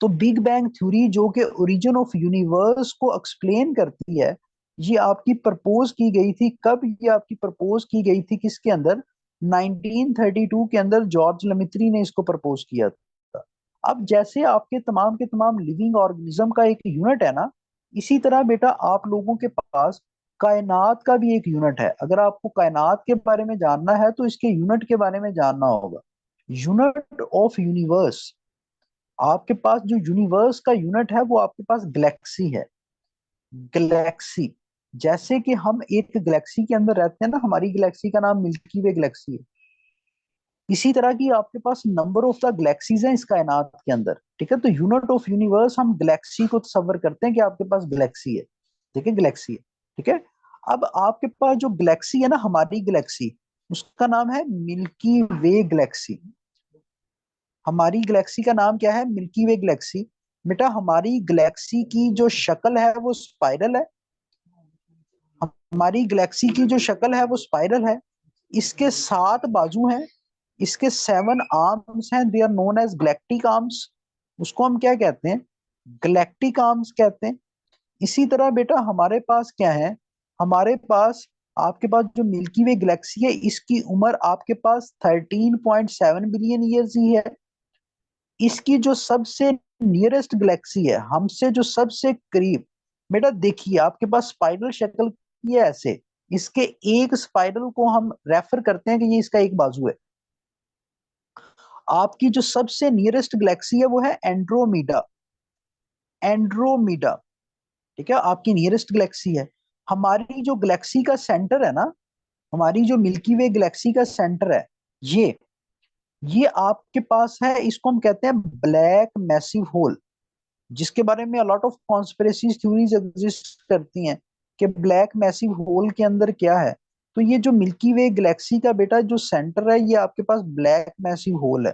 तो बिग बैंग थ्योरी जो कि ओरिजिन ऑफ यूनिवर्स को एक्सप्लेन करती है, ये आपकी प्रपोज की गई थी कब, ये आपकी प्रपोज की गई थी किसके अंदर, 1932 के अंदर जॉर्ज लेमित्री ने इसको प्रपोज किया था। अब जैसे आपके तमाम के तमाम लिविंग ऑर्गेनिज्म का एक यूनिट है ना, इसी तरह बेटा आप लोगों के पास कायनात का भी एक यूनिट है। अगर आपको कायनात के बारे में जानना है तो इसके यूनिट के बारे में जानना होगा। यूनिट ऑफ यूनिवर्स, आपके पास जो यूनिवर्स का यूनिट है वो आपके पास गैलेक्सी है। गैलेक्सी, जैसे कि हम एक गैलेक्सी के अंदर रहते हैं ना, हमारी गैलेक्सी का नाम मिल्की वे गैलेक्सी है, इसी तरह की आपके पास नंबर ऑफ द गैलेक्सीज हैं इस कायनात के अंदर। ठीक है, तो यूनिट ऑफ यूनिवर्स हम गैलेक्सी को तस्वर करते हैं कि आपके पास गैलेक्सी है। ठीक है, गैलेक्सी है। ठीक है, अब आपके पास जो गैलेक्सी है ना, हमारी गैलेक्सी, उसका नाम है मिल्की वे गैलेक्सी। हमारी गैलेक्सी का नाम क्या है? मिल्की वे गैलेक्सी। बेटा हमारी गैलेक्सी की जो शक्ल है वो स्पाइरल है। हमारी गैलेक्सी की जो शक्ल है वो स्पाइरल है। इसके 7 बाजू हैं, इसके 7 आर्म्स हैं, they are known as galactic arms. उसको हम क्या कहते हैं? गैलेक्टिक आर्म्स कहते हैं। इसी तरह बेटा हमारे पास क्या है? हमारे पास, आपके पास जो मिल्की वे गैलेक्सी है, इसकी उम्र आपके पास 13.7 बिलियन ईयर्स ही है। इसकी जो सबसे नियरेस्ट गैलेक्सी है, हमसे जो सबसे करीब, बेटा देखिए आपके पास स्पाइरल शक्ल की है ऐसे, इसके एक स्पाइरल को हम रेफर करते हैं कि ये इसका एक बाजू है। आपकी जो सबसे नियरेस्ट गैलेक्सी है वो है एंड्रोमीडा। एंड्रोमीडा, ठीक है, आपकी नियरेस्ट गैलेक्सी है। हमारी जो गैलेक्सी का सेंटर है ना, हमारी जो मिल्की वे गैलेक्सी का सेंटर है, ये ये आपके पास है, इसको हम कहते हैं ब्लैक मैसिव होल, जिसके बारे में a lot of conspiracy theories exist करती हैं कि ब्लैक मैसिव होल के अंदर क्या है। तो ये जो मिल्की वे गैलेक्सी का बेटा जो सेंटर है, ये आपके पास ब्लैक मैसिव होल है।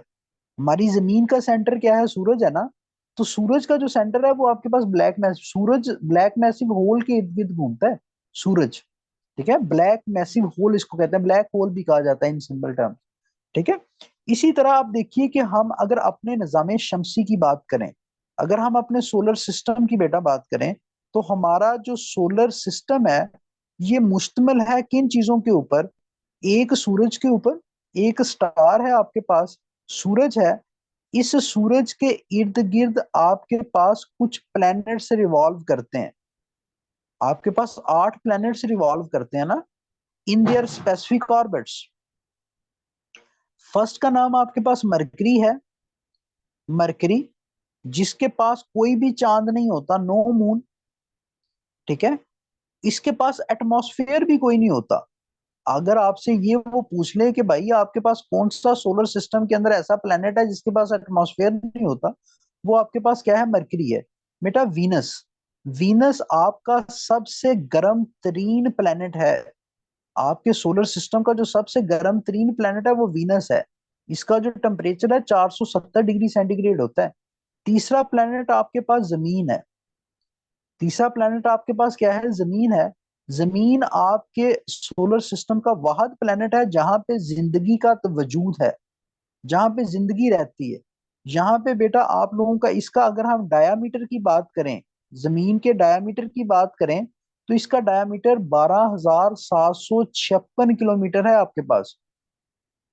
हमारी जमीन का सेंटर क्या है? सूरज है ना, तो सूरज का जो सेंटर है वो आपके पास ब्लैक मैस सूरज ब्लैक मैसिव होल के इर्द गिर्द घूमता है, सूरज। ठीक है, ब्लैक मैसिव होल इसको कहते हैं, ब्लैक होल भी कहा जाता है इन सिंपल टर्म। ठीक है, इसी तरह आप देखिए कि हम अगर अपने निजाम शमसी की बात करें, अगर हम अपने सोलर सिस्टम की बेटा बात करें, तो हमारा जो सोलर सिस्टम है ये मुश्तमिल है किन चीजों के ऊपर? एक सूरज के ऊपर, एक स्टार है आपके पास, सूरज है। इस सूरज के इर्द गिर्द आपके पास कुछ प्लैनेट्स रिवॉल्व करते हैं। आपके पास 8 प्लैनेट्स रिवॉल्व करते हैं ना, in their specific orbits. First का नाम आपके पास मरकरी है, मरकरी, जिसके पास कोई भी चांद नहीं होता, नो मून। ठीक है, इसके पास एटमॉस्फेयर भी कोई नहीं होता। अगर आपसे ये वो पूछ ले कि भाई आपके पास कौन सा सोलर सिस्टम के अंदर ऐसा प्लेनेट है जिसके पास एटमॉस्फेयर नहीं होता, वो आपके पास क्या है? मरकरी है। बेटा वीनस, वीनस आपका सबसे गर्म तरीन प्लेनेट है। आपके सोलर सिस्टम का जो सबसे गर्म तरीन प्लेनेट है वो वीनस है। इसका जो टेम्परेचर है 470 डिग्री सेंटीग्रेड होता है। तीसरा प्लेनेट आपके पास जमीन है। तीसरा प्लेनेट आपके पास क्या है? जमीन है। जमीन आपके सोलर सिस्टम का वाहद प्लेनेट है जहां पे जिंदगी का तो वजूद है, जहां पे जिंदगी रहती है। यहाँ पे बेटा आप लोगों का, इसका अगर हम डायामीटर की बात करें, जमीन के डायामीटर की बात करें, तो इसका डायामीटर 12,756 किलोमीटर है आपके पास।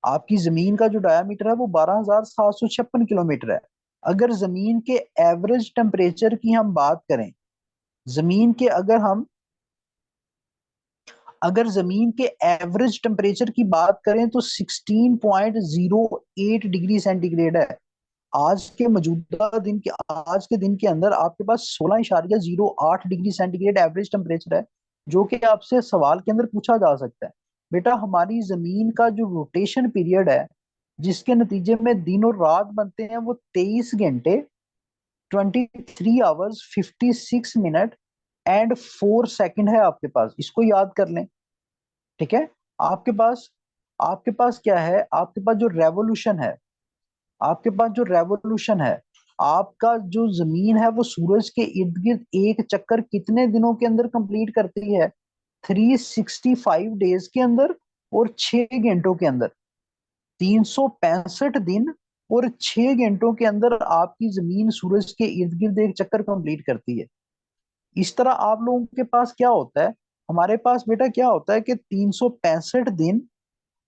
आपकी जमीन का जो डायामीटर है वो 12,756 किलोमीटर है। अगर जमीन के एवरेज टेम्परेचर की हम बात करें, जमीन के अगर जमीन के एवरेज टेम्परेचर की बात करें तो 16.08 डिग्री सेंटीग्रेड है। आज के दिन के अंदर आपके पास 16.08 डिग्री सेंटीग्रेड एवरेज टेम्परेचर है, जो कि आपसे सवाल के अंदर पूछा जा सकता है। बेटा हमारी जमीन का जो रोटेशन पीरियड है, जिसके नतीजे में दिन और रात बनते हैं, वो 23 घंटे, 23 आवर्स 56 मिनट एंड 4 सेकंड है आपके पास, इसको याद कर लें। ठीक है, आपके पास आपके पास क्या है? आपके पास जो रेवोल्यूशन है, आपके पास जो रेवोल्यूशन है, आपका जो जमीन है वो सूरज के इर्द गिर्द एक चक्कर कितने दिनों के अंदर कंप्लीट करती है? 365 डेज के अंदर और 6 घंटों के अंदर। 365 दिन और 6 घंटों के अंदर आपकी जमीन सूरज के इर्द गिर्द एक चक्कर कंप्लीट करती है। इस तरह आप लोगों के पास क्या होता है? हमारे पास बेटा क्या होता है कि 365 दिन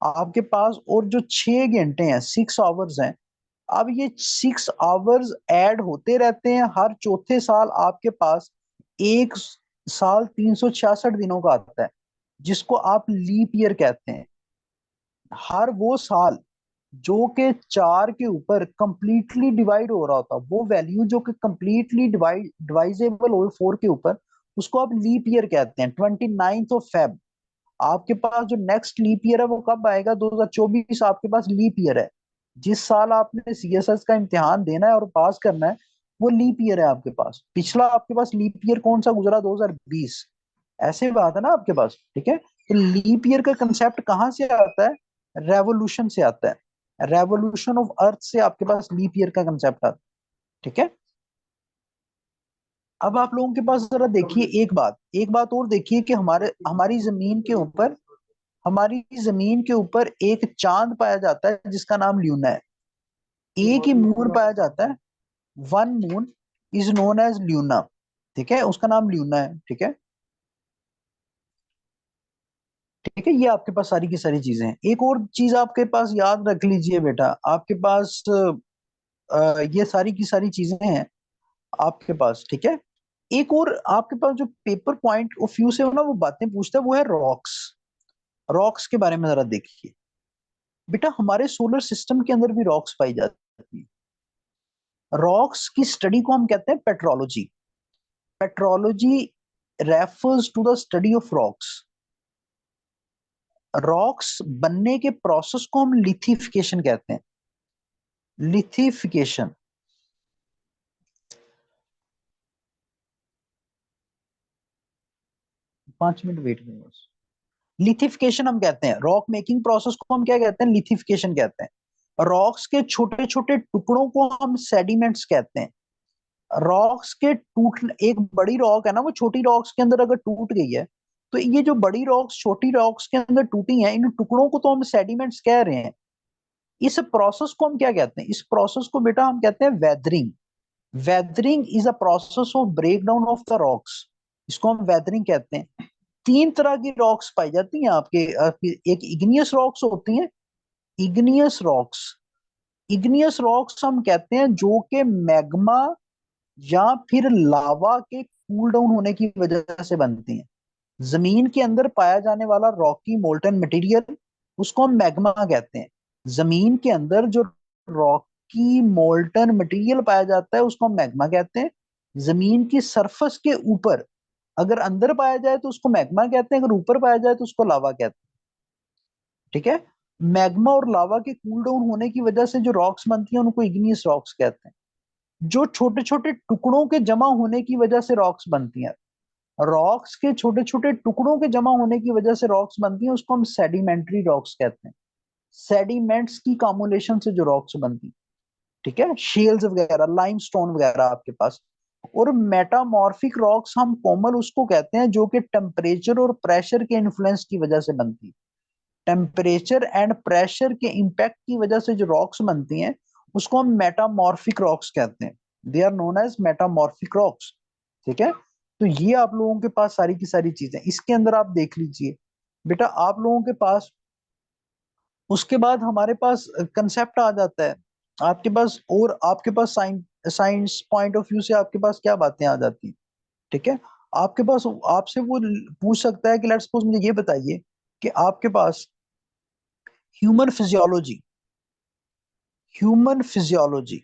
आपके पास, और जो 6 घंटे हैं, 6 आवर्स हैं। अब ये 6 आवर्स ऐड होते रहते हैं, हर चौथे साल आपके पास एक साल 366 दिनों का आता है, जिसको आप लीप ईयर कहते हैं। हर वो साल जो कि 4 के ऊपर कंप्लीटली डिवाइड हो रहा होता, वो वैल्यू जो कि कंप्लीटली डिवाइजेबल हो 4 के ऊपर, उसको आप लीप ईयर कहते हैं। 29 Feb आपके पास जो नेक्स्ट लीप ईयर है वो कब आएगा? 2024 आपके पास लीप ईयर है। जिस साल आपने सीएसएस का इम्तिहान देना है और पास करना है, वो लीप ईयर है आपके पास। पिछला आपके पास लीप ईयर कौन सा गुजरा? 2020। ऐसे बात है ना आपके पास, ठीक है। तो लीप ईयर का कंसेप्ट कहाँ से आता है? रेवोल्यूशन से आता है। रेवोल्यूशन ऑफ अर्थ से आपके पास लीप ईयर का कंसेप्ट आता है, ठीक है। अब आप लोगों के पास जरा देखिए एक बात और देखिए कि हमारी जमीन के ऊपर एक चांद पाया जाता है जिसका नाम ल्यूना है। एक ही मून पाया जाता है, one moon is known as Luna, ठीक है, उसका नाम ल्यूना है, ठीक है। ठीक है, ये आपके पास सारी की सारी चीजें हैं। एक और चीज आपके पास याद रख लीजिए बेटा, आपके पास ये सारी की सारी चीजें हैं आपके पास, ठीक है। एक और आपके पास जो पेपर पॉइंट ऑफ व्यू से ना वो बातें पूछता है, वो है रॉक्स। रॉक्स के बारे में जरा देखिए बेटा, हमारे सोलर सिस्टम के अंदर भी रॉक्स पाई जाती है। रॉक्स की स्टडी को हम कहते हैं petrology. Petrology refers to the study of rocks. Rocks बनने के प्रोसेस को हम लिथिफिकेशन कहते हैं। लिथिफिकेशन। 5 मिनट वेट करें बस। लिथिफिकेशन हम कहते हैं, रॉक मेकिंग प्रोसेस को हम क्या कहते हैं? लिथिफिकेशन कहते हैं। रॉक्स के छोटे छोटे टुकड़ों को हम सेडिमेंट्स कहते हैं। रॉक्स के टूट एक बड़ी रॉक है ना, वो छोटी रॉक्स के अंदर अगर टूट गई है, तो ये जो बड़ी रॉक्स छोटी रॉक्स के अंदर टूटी हैं, इन टुकड़ों को तो हम सेडिमेंट्स कह रहे हैं। इस प्रोसेस को हम क्या कहते हैं? इस प्रोसेस को बेटा हम कहते हैं weathering. Weathering is a process of break down of the rocks. इसको हम वेदरिंग कहते हैं। 3 तरह की रॉक्स पाई जाती हैं आपके एक इग्नियस रॉक्स होती हैं। Igneous rocks. इग्नियस रॉक्स हम कहते हैं जो कि मैग्मा या फिर लावा के कूल डाउन होने की वजह से बनती हैं। जमीन के अंदर पाया जाने वाला रॉकी मोल्टन मटेरियल, उसको हम मैग्मा कहते हैं। जमीन के अंदर जो रॉकी मोल्टन मटेरियल पाया जाता है उसको हम मैग्मा कहते हैं। जमीन की सरफेस के ऊपर अगर अंदर पाया जाए तो उसको मैग्मा कहते हैं, अगर ऊपर पाया जाए तो उसको लावा कहते हैं, ठीक है। मैग्मा और लावा के कूल डाउन होने की वजह से जो रॉक्स बनती हैं उनको इग्नियस रॉक्स कहते हैं। जो छोटे छोटे टुकड़ों के जमा होने की वजह से रॉक्स बनती हैं, रॉक्स के छोटे छोटे टुकड़ों के जमा होने की वजह से रॉक्स बनती हैं, उसको हम सेडिमेंट्री रॉक्स कहते हैं। सेडिमेंट्स की कॉम्बुलेशन से जो रॉक्स बनती हैं, ठीक है, शेल्स वगैरह, लाइमस्टोन वगैरह आपके पास। और मेटामॉर्फिक रॉक्स हम कोमल उसको कहते हैं जो कि टेम्परेचर और प्रेशर के इन्फ्लुएंस की वजह से बनती है। टेम्परेचर एंड प्रेशर के इम्पैक्ट की वजह से जो रॉक्स बनती हैं उसको हम मेटामॉर्फिक रॉक्स कहते हैं। They are known as metamorphic rocks, ठीक है। तो ये आप लोगों के पास सारी की सारी चीजें इसके अंदर आप देख लीजिए बेटा। आप लोगों के पास उसके बाद हमारे पास कंसेप्ट आ जाता है आपके पास, और आपके पास साइंस पॉइंट ऑफ व्यू से आपके पास क्या बातें आ जाती हैं, ठीक है। आपके पास आपसे वो पूछ सकता है कि लेट्स सपोज मुझे ये बताइए कि आपके पास ह्यूमन फिजियोलॉजी, ह्यूमन फिजियोलॉजी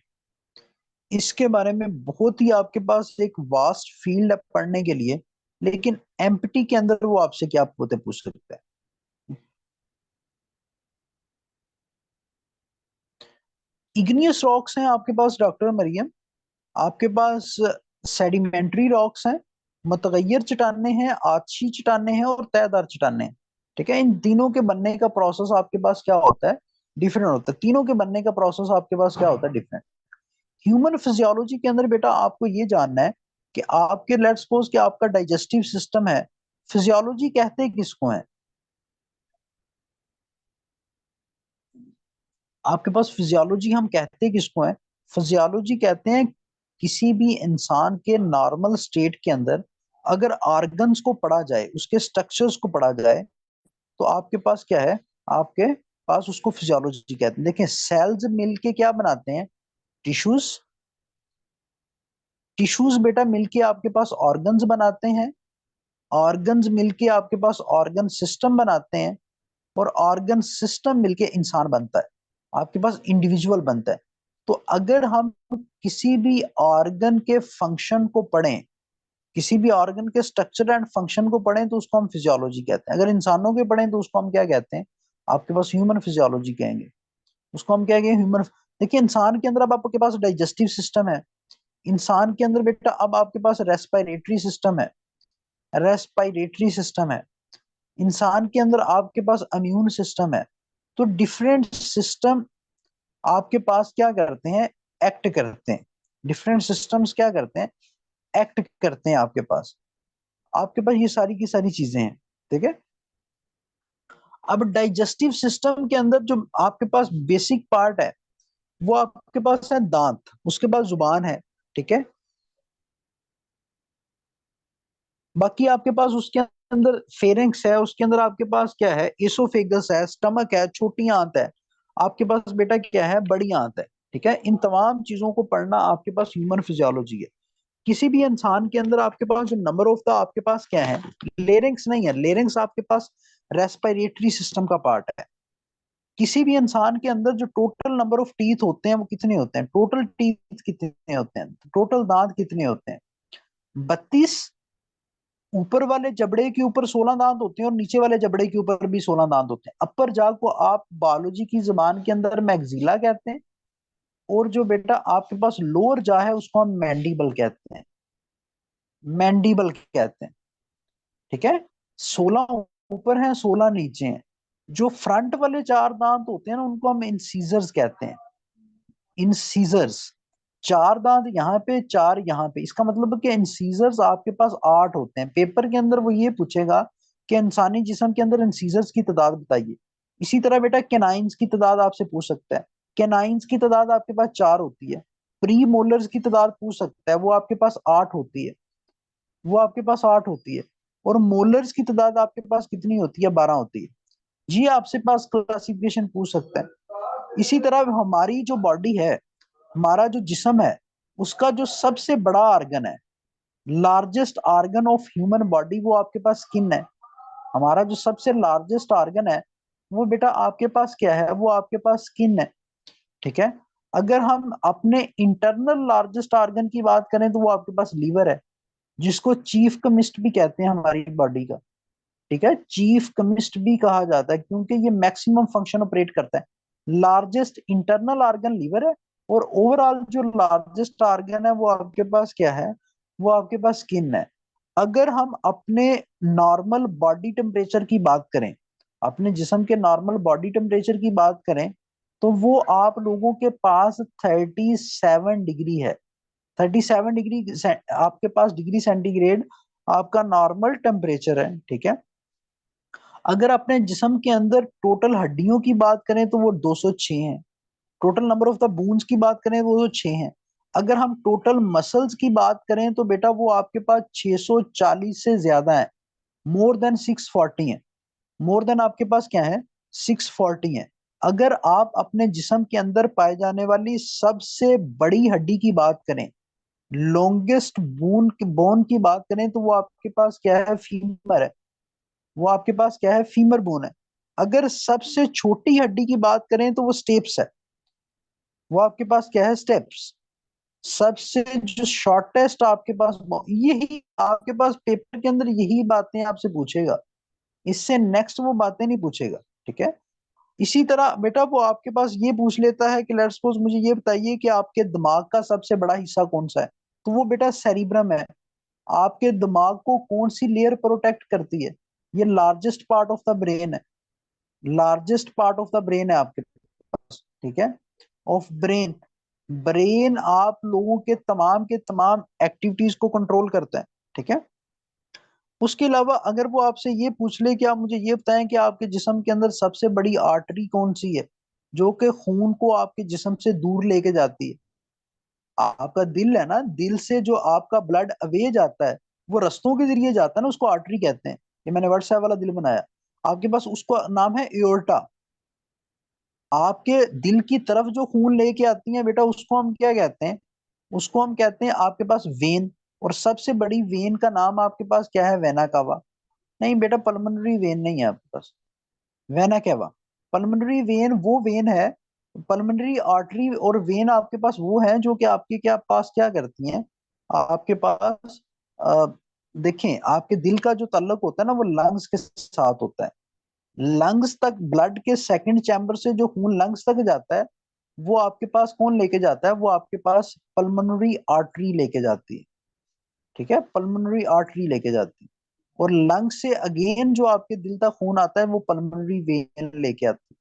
इसके बारे में बहुत ही आपके पास एक वास्ट फील्ड है पढ़ने के लिए, लेकिन एम्प्टी के अंदर वो आपसे क्या बातें पूछ सकता है? इग्नियस रॉक्स हैं आपके पास डॉक्टर मरियम, आपके पास सेडिमेंट्री रॉक्स हैं, मुतगैयर चट्टानें हैं, आछी चट्टानें हैं और तयदार चट्टानें हैं, ठीक है। इन तीनों के बनने का प्रोसेस आपके पास क्या होता है? डिफरेंट होता है। तीनों के बनने का प्रोसेस आपके पास क्या होता है? डिफरेंट। ह्यूमन फिजियोलॉजी के अंदर बेटा आपको ये जानना है कि आपके लेट्स सपोज कि आपका डाइजेस्टिव सिस्टम है, फिजियोलॉजी कहते हैं किसको है? आपके पास फिजियोलॉजी हम कहते हैं किसको है? फिजियोलॉजी कहते हैं किसी भी इंसान के नॉर्मल स्टेट के अंदर अगर ऑर्गन्स को पढ़ा जाए, उसके स्ट्रक्चर्स को पढ़ा जाए, तो आपके पास क्या है? आपके पास उसको फिजियोलॉजी कहते हैं। देखिए सेल्स मिलके क्या बनाते हैं? टिश्यूज। टिश्यूज बेटा मिलके आपके पास ऑर्गन्स बनाते हैं, ऑर्गन्स मिलके आपके पास ऑर्गन सिस्टम बनाते हैं, और ऑर्गन सिस्टम मिलके इंसान बनता है। आपके पास इंडिविजुअल बनता है। तो अगर हम किसी भी ऑर्गन के फंक्शन को पढ़ें, किसी भी ऑर्गन के स्ट्रक्चर एंड फंक्शन को पढ़ें, तो उसको हम फिजियोलॉजी कहते हैं। अगर इंसानों के पढ़ें तो उसको हम क्या कहते हैं, आपके पास ह्यूमन फिजियोलॉजी कहेंगे। उसको हम क्या कहेंगे, ह्यूमन। देखिए इंसान के अंदर अब आपके पास डाइजेस्टिव सिस्टम है, इंसान के अंदर बेटा अब आपके पास रेस्पिरेटरी सिस्टम है, रेस्पिरेटरी सिस्टम है, इंसान के अंदर आपके पास इम्यून सिस्टम है। तो डिफरेंट सिस्टम आपके पास क्या करते हैं, एक्ट करते हैं। डिफरेंट सिस्टम्स क्या करते हैं, एक्ट करते हैं आपके पास ये सारी की सारी चीजें हैं। ठीक है। अब डाइजेस्टिव सिस्टम के अंदर जो आपके पास बेसिक पार्ट है, वो आपके पास है दांत, उसके बाद जुबान है। ठीक है। बाकी आपके पास उसके अंदर फेरिंक्स है, उसके अंदर आपके पास क्या है, एसोफेगस है, स्टमक है, छोटी आंत है, आपके पास बेटा क्या है, बड़ी आंत है। ठीक है। इन तमाम चीजों को पढ़ना आपके पास ह्यूमन फिजियोलॉजी है। किसी भी इंसान के अंदर आपके पास जो नंबर ऑफ द आपके पास क्या है, लेरिंग्स नहीं है, लेरिंग्स आपके पास रेस्पिरेटरी सिस्टम का पार्ट है। किसी भी इंसान के अंदर जो टोटल नंबर ऑफ टीथ होते हैं वो कितने होते हैं, टोटल टीथ कितने होते हैं, टोटल दांत कितने होते हैं, 32। ऊपर वाले जबड़े के ऊपर 16 दांत होते हैं और नीचे वाले जबड़े के ऊपर भी 16 दांत होते हैं। अपर जा को आप बायोलॉजी की जुबान के अंदर मैग्जीला कहते हैं, और जो बेटा आपके पास लोअर जा है उसको हम मैंडिबल कहते हैं, मैंडिबल कहते हैं। ठीक है। 16 ऊपर हैं, 16 नीचे हैं। जो फ्रंट वाले 4 दांत होते हैं ना उनको हम इंसीजर्स कहते हैं, इंसीजर्स। 4 दांत यहाँ पे, 4 यहाँ पे, इसका मतलब है कि इंसीजर्स आपके पास 8 होते हैं। पेपर के अंदर वो ये पूछेगा कि इंसानी जिस्म के अंदर इंसीजर्स की तादाद बताइए। इसी तरह बेटा कैनाइंस की तादाद आपसे पूछ सकता है, कैनाइंस की तादाद आपके पास 4 होती है। प्री मोलर्स की तादाद पूछ सकता है, वो आपके पास 8 होती है, वो आपके पास 8 होती है। और मोलर्स की तादाद आपके पास कितनी होती है, 12 होती है। जी आपसे पास क्लासिफिकेशन पूछ सकता है। इसी तरह हमारी जो बॉडी है, हमारा जो जिस्म है, उसका जो सबसे बड़ा ऑर्गन है, largest organ of human body, वो आपके पास स्किन है। हमारा जो सबसे लार्जेस्ट ऑर्गन है वो बेटा आपके पास क्या है, वो आपके पास स्किन है। ठीक है। अगर हम अपने इंटरनल लार्जेस्ट ऑर्गन की बात करें तो वो आपके पास लीवर है, जिसको चीफ कमिस्ट भी कहते हैं हमारी बॉडी का। ठीक है। चीफ कमिस्ट भी कहा जाता है क्योंकि ये मैक्सिमम फंक्शन ऑपरेट करता है। लार्जेस्ट इंटरनल ऑर्गन लीवर है, और ओवरऑल जो लार्जेस्ट ऑर्गन है वो आपके पास क्या है, वो आपके पास स्किन है। अगर हम अपने नॉर्मल बॉडी टेम्परेचर की बात करें, अपने जिस्म के नॉर्मल बॉडी टेम्परेचर की बात करें, तो वो आप लोगों के पास 37 डिग्री है। 37 डिग्री आपके पास डिग्री सेंटीग्रेड आपका नॉर्मल टेम्परेचर है। ठीक है। अगर अपने जिस्म के अंदर टोटल हड्डियों की बात करें तो वो 206 हैं। Total number of the bones की बात करें वो 6 हैं। अगर हम टोटल मसल्स की बात करें तो बेटा वो आपके पास 640 से ज्यादा है, मोर देन 640 है। मोर देन आपके पास क्या है, 640 है। अगर आप अपने जिस्म के अंदर पाए जाने वाली सबसे बड़ी हड्डी की बात करें, लॉन्गेस्ट बोन की बात करें, तो वो आपके पास क्या है, फीमर है। वो आपके पास क्या है, फीमर बोन है। अगर सबसे छोटी हड्डी की बात करें तो वो स्टेप्स है, वो आपके पास क्या है, स्टेप्स। सबसे जो शॉर्टेस्ट आपके पास यही आपके पास पेपर के अंदर यही बातें आपसे पूछेगा, इससे नेक्स्ट वो बातें नहीं पूछेगा। ठीक है। इसी तरह बेटा वो आपके पास ये पूछ लेता है कि लेट्स सपोज मुझे ये बताइए कि आपके दिमाग का सबसे बड़ा हिस्सा कौन सा है, तो वो बेटा सेरिब्रम है। आपके दिमाग को कौन सी लेयर प्रोटेक्ट करती है, ये largest part of the brain है, largest part of the brain है आपके पास। ठीक है। ऑफ ब्रेन, ब्रेन आप लोगों के तमाम एक्टिविटीज को कंट्रोल करता है। ठीक है। उसके अलावा अगर वो आपसे ये पूछ ले कि आप मुझे ये बताएं कि आपके जिस्म के अंदर सबसे बड़ी आर्टरी कौन सी है, जो कि खून को आपके जिस्म से दूर लेके जाती है, आपका दिल है ना, दिल से जो आपका ब्लड अवे जाता है वो रस्तों के जरिए जाता है ना, उसको आर्टरी कहते हैं। ये मैंने व्हाट्सएप वाला दिल बनाया, आपके पास उसका नाम है एओर्टा। आपके दिल की तरफ जो खून लेके आती है बेटा उसको हम क्या कहते हैं, उसको हम कहते हैं आपके पास वेन। और सबसे बड़ी वेन का नाम आपके पास क्या है, वेना कावा। नहीं बेटा पल्मोनरी वेन नहीं है आपके पास, वेना केवा। पल्मोनरी वेन वो वेन है पल्मोनरी आर्टरी और वेन आपके पास वो है जो कि आपके क्या पास क्या करती हैं, आपके पास अ, देखें, आपके दिल का जो ताल्लुक होता है ना वो लंग्स के साथ होता है। लंग्स तक ब्लड के सेकंड चैम्बर से जो खून लंग्स तक जाता है, वो आपके पास कौन लेके जाता है, वो आपके पास पल्मोनरी आर्टरी लेके जाती है। ठीक है, पल्मोनरी आर्टरी लेके जाती है। और लंग्स से अगेन जो आपके दिल तक खून आता है वो पल्मोनरी वेन लेके आती है।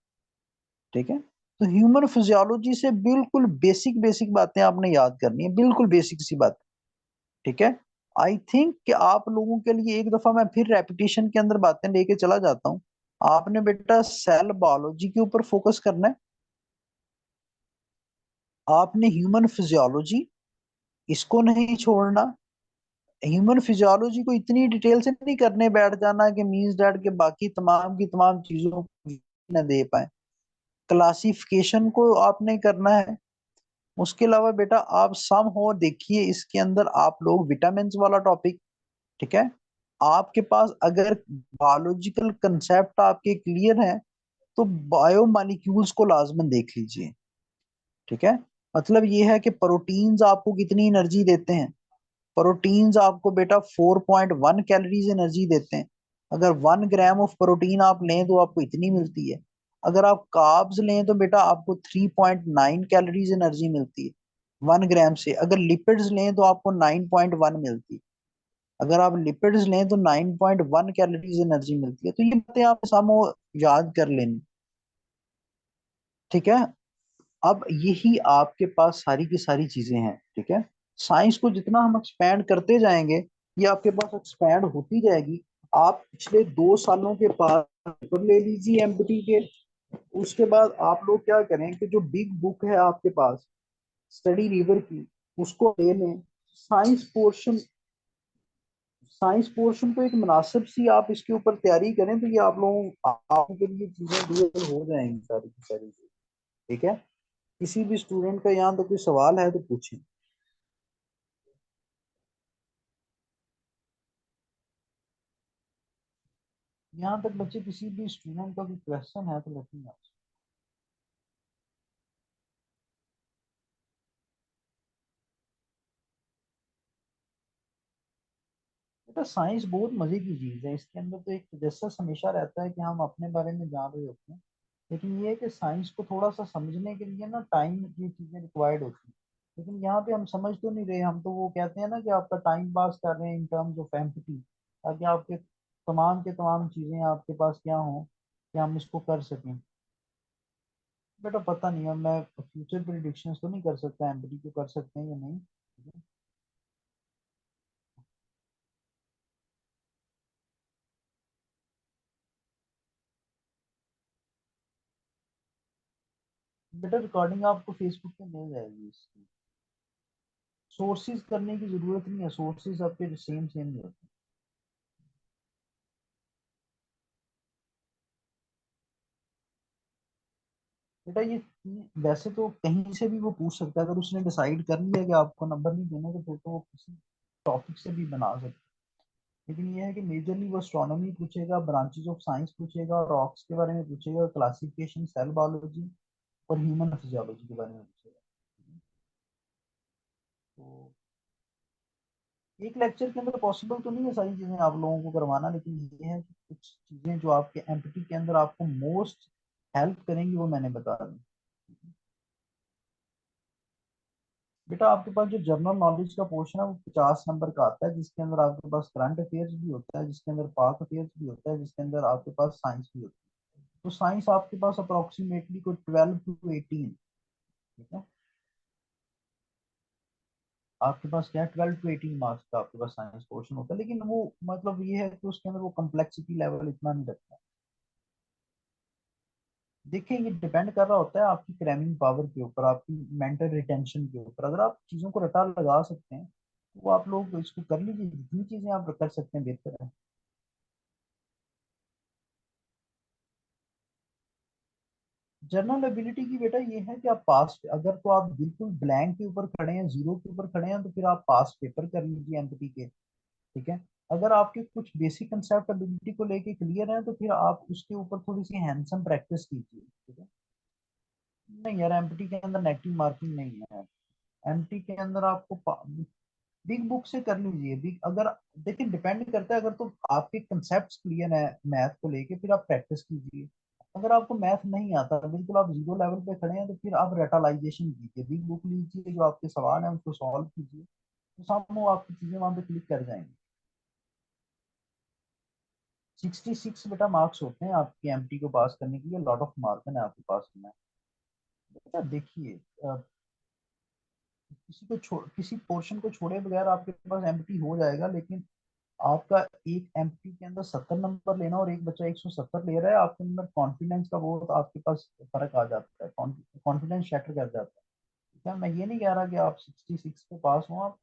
ठीक है, तो ह्यूमन फिजियोलॉजी से बिल्कुल बेसिक बेसिक बातें आपने याद करनी है, बिल्कुल बेसिक सी बात। ठीक है, आई थिंक कि आप लोगों के लिए एक दफा मैं फिर रेपिटेशन के अंदर बातें लेके चला जाता हूँ। आपने बेटा सेल बायोलॉजी के ऊपर फोकस करना है, आपने ह्यूमन फिजियोलॉजी इसको नहीं छोड़ना। ह्यूमन फिजियोलॉजी को इतनी डिटेल से नहीं करने बैठ जाना कि मींस डैट के बाकी तमाम की तमाम चीजों को न दे पाए। क्लासिफिकेशन को आपने करना है। उसके अलावा बेटा आप सम हो देखिए इसके अंदर आप लोग विटामिन वाला टॉपिक। ठीक है, आपके पास अगर बायोलॉजिकल कंसेप्ट आपके क्लियर हैं तो बायो मॉलिक्यूल्स को लाजमन देख लीजिए। ठीक है, मतलब ये है कि प्रोटीन्स आपको कितनी एनर्जी देते हैं। प्रोटीन्स आपको बेटा 4.1 कैलोरीज एनर्जी देते हैं। अगर 1 ग्राम ऑफ प्रोटीन आप लें तो आपको इतनी मिलती है। अगर आप कार्ब्स लें तो बेटा आपको 3.9 कैलोरीज एनर्जी मिलती है 1 ग्राम से। अगर लिपिड्स लें तो आपको 9.1 मिलती है। अगर आप लिपिड्स लें तो 9.1 कैलोरीज एनर्जी मिलती है। तो ये बातें आप सामो याद कर लेनी। ठीक है, अब यही आपके पास सारी की सारी चीजें हैं। ठीक है, साइंस को जितना हम एक्सपैंड करते जाएंगे ये आपके पास एक्सपैंड होती जाएगी। आप पिछले 2 सालों के बाद पेपर ले लीजिए एमपीटी के। उसके बाद आप लोग क्या करें कि जो बिग बुक है आपके पास स्टडी रिवर की, उसको ले लें। साइंस पोर्शन साइंस पोर्शन को एक मुनासिब सी आप इसके ऊपर तैयारी करें तो ये आप लोगों आपके लिए चीजें क्लियर हो जाएंगी सारी की सारी। ठीक है, किसी भी स्टूडेंट का यहाँ तो कोई सवाल है तो पूछें। यहाँ तक बच्चे किसी भी स्टूडेंट का कोई क्वेश्चन है तो लेकिन बेटा साइंस बहुत मजे की चीज है। इसके अंदर तो एक तजस्सुस हमेशा रहता है कि हम अपने बारे में जान रहे होते हैं। लेकिन ये है कि साइंस को थोड़ा सा समझने के लिए ना टाइम की चीजें रिक्वायर्ड होती हैं। लेकिन यहाँ पे हम समझ तो नहीं रहे, हम तो वो कहते हैं ना कि आपका टाइम पास कर रहे हैं इन टर्म्स ऑफ एम्पटी, ताकि आपके तमाम के तमाम चीजें आपके पास क्या हों कि हम इसको कर सकें। बेटा पता नहीं है, मैं फ्यूचर प्रिडिक्शंस तो नहीं कर सकता एम्पटी को कर सकते हैं या नहीं। बेटा रिकॉर्डिंग आपको फेसबुक पे मिल जाएगी इसकी। सोर्सेज करने की जरूरत नहीं है, सोर्सेज आपके सेम सेम ही होते हैं। बेटा ये वैसे तो कहीं से भी वो पूछ सकता है। अगर उसने डिसाइड कर लिया कि आपको नंबर नहीं देना तो फिर तो वो किसी टॉपिक से भी बना सकता है। लेकिन ये है कि मेजरली वो एस्ट्रोनॉमी पूछेगा, ब्रांचेज ऑफ साइंस पूछेगा, रॉक्स के बारे में पूछेगा, क्लासिफिकेशन, सेल बायोलॉजी और ह्यूमन फिजियोलॉजी के बारे में पूछेगा। तो एक लेक्चर के अंदर पॉसिबल तो नहीं है सारी चीजें आप लोगों को करवाना, लेकिन ये है कि कुछ चीजें जो आपके एमपीटी के अंदर आपको मोस्ट हेल्प करेंगी वो मैंने बता दी। बेटा आपके पास जो जनरल नॉलेज का पोर्शन है वो 50 नंबर का आता है, जिसके अंदर आपके पास करंट अफेयर्स भी होता है, जिसके अंदर पाक अफेयर्स भी होता है, जिसके अंदर आपके पास साइंस भी होती है। तो साइंस आपके पास अप्रोक्सीमेटली को 12 to 18। ठीक है, आपके पास क्या 12 to 18 मार्क्स का आपके पास साइंस पोर्शन होता है। लेकिन वो मतलब ये है कि उसके अंदर वो कम्प्लेक्सिटी लेवल इतना नहीं रखता। देखिए ये डिपेंड कर रहा होता है आपकी क्रैमिंग पावर के ऊपर, आपकी मेंटल रिटेंशन के ऊपर। अगर आप चीज़ों को रटा लगा सकते हैं तो आप लोग इसको कर लीजिए, जितनी चीज़ें आप कर सकते हैं बेहतर है। जनरल एबिलिटी की बेटा ये है कि आप पास, अगर तो आप बिल्कुल ब्लैंक के ऊपर खड़े हैं, जीरो के ऊपर खड़े हैं, तो फिर आप पास पेपर कर लीजिए एमपीटी के। ठीक है, अगर आपके कुछ बेसिक कंसेप्ट एबिलिटी को लेके क्लियर है तो फिर आप उसके ऊपर थोड़ी सी हैंडसम प्रैक्टिस कीजिए। ठीक है, नहीं यार, एमपीटी के अंदर नेगेटिव मार्किंग नहीं है। एमटी के अंदर आपको बिग बुक से कर लीजिए। बिग अगर, देखिए डिपेंड करता है, अगर तो आपके कंसेप्ट क्लियर है मैथ को लेके, फिर आप प्रैक्टिस कीजिए। अगर आपको मैथ नहीं आता, बिल्कुल आप जीरो लेवल पे खड़े हैं, तो फिर आप रेटालाइजेशन कीजिए, बिग बुक लीजिए, जो आपके सवाल है उसको सॉल्व कीजिए, तो सामने वो आपकी चीजें वहां पे क्लिक कर जाएंगी। 66 बेटा मार्क्स होते हैं आपकी एमटी को पास करने के लिए, लॉट ऑफ मार्जिन है आपके पास में। बेटा देखिए, किसी पोर्शन को छोड़े बगैर आपके पास एमटी हो जाएगा, लेकिन आपका एक एमपी के अंदर 70 नंबर लेना और एक बच्चा 170 ले रहा है, आपके अंदर कॉन्फिडेंस का बहुत आपके पास फर्क आ जाता है, कॉन्फिडेंस शैटर कर जाता है। ठीक है, मैं ये नहीं कह रहा कि आप 66 पे पास हो, आप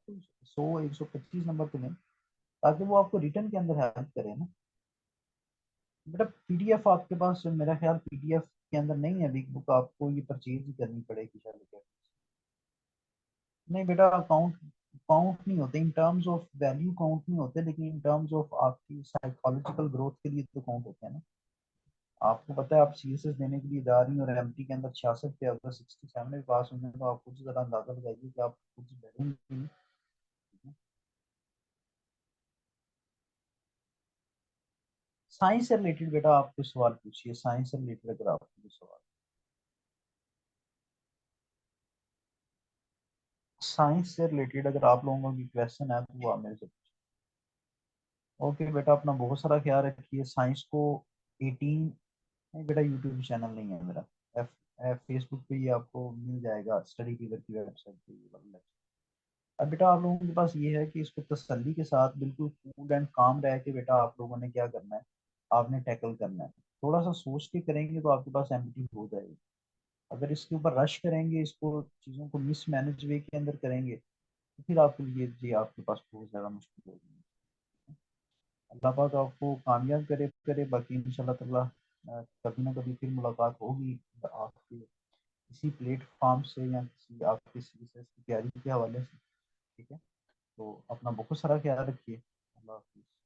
100 125 नंबर पे लें, ताकि वो आपको रिटर्न के अंदर हेल्प करे ना। बेटा पीडीएफ आपके पास, मेरा ख्याल पीडीएफ के अंदर नहीं है बिग बुक, आपको ये परचेज ही करनी पड़ेगी शायद। नहीं बेटा, अकाउंट काउंट नहीं होते in terms of value, count नहीं होते, लेकिन इन टर्म्स ऑफ आपकी साइकोलॉजिकल ग्रोथ के लिए तो काउंट होते हैं ना। आपको पता है, आप सीएसएस देने के लिए जा रही हैं और एमटी के अंदर 66 पे, अगर 67 में पास होंगे, तो आप खुद से जरा अंदाजा लगाइए कि आप खुद से डरेंगे नहीं। साइंस से रिलेटेड बेटा आप कोई सवाल पूछिए, साइंस से रिलेटेड अगर आपको कोई सवाल। साइंस से रिलेटेड अगर आप लोगों की क्वेश्चन है, तो वो आप मेरे से पूछिए। ओके बेटा, अपना बहुत सारा ख्याल रखिए। साइंस को 18, नहीं बेटा यूट्यूब चैनल नहीं है मेरा। एफ, फेसबुक पे ही आपको मिल जाएगा, स्टडी फीवर की वेबसाइट पे ये वाला lecture। अब बेटा आप लोगों के पास ये है कि इसको तसल्ली के साथ बिल्कुल कूल एंड काम रह के बेटा आप लोगों ने क्या करना है, आपने टैकल करना है। थोड़ा सा सोच के करेंगे तो आपके पास एमटी हो जाएगी। अगर इसके ऊपर रश करेंगे, इसको चीज़ों को मिसमैनेज वे के अंदर करेंगे, तो फिर आपके लिए जी आपके पास बहुत ज़्यादा मुश्किल होगी। अल्लाह पाक आपको कामयाब करे करे, बाकी इंशाल्लाह ताला कभी ना कभी फिर मुलाकात होगी आपके किसी प्लेटफॉर्म से, या किसी आपकी सीरीज की तैयारी के हवाले से। ठीक है, तो अपना बहुत सारा ख्याल रखिए। अल्लाह हाफिज़।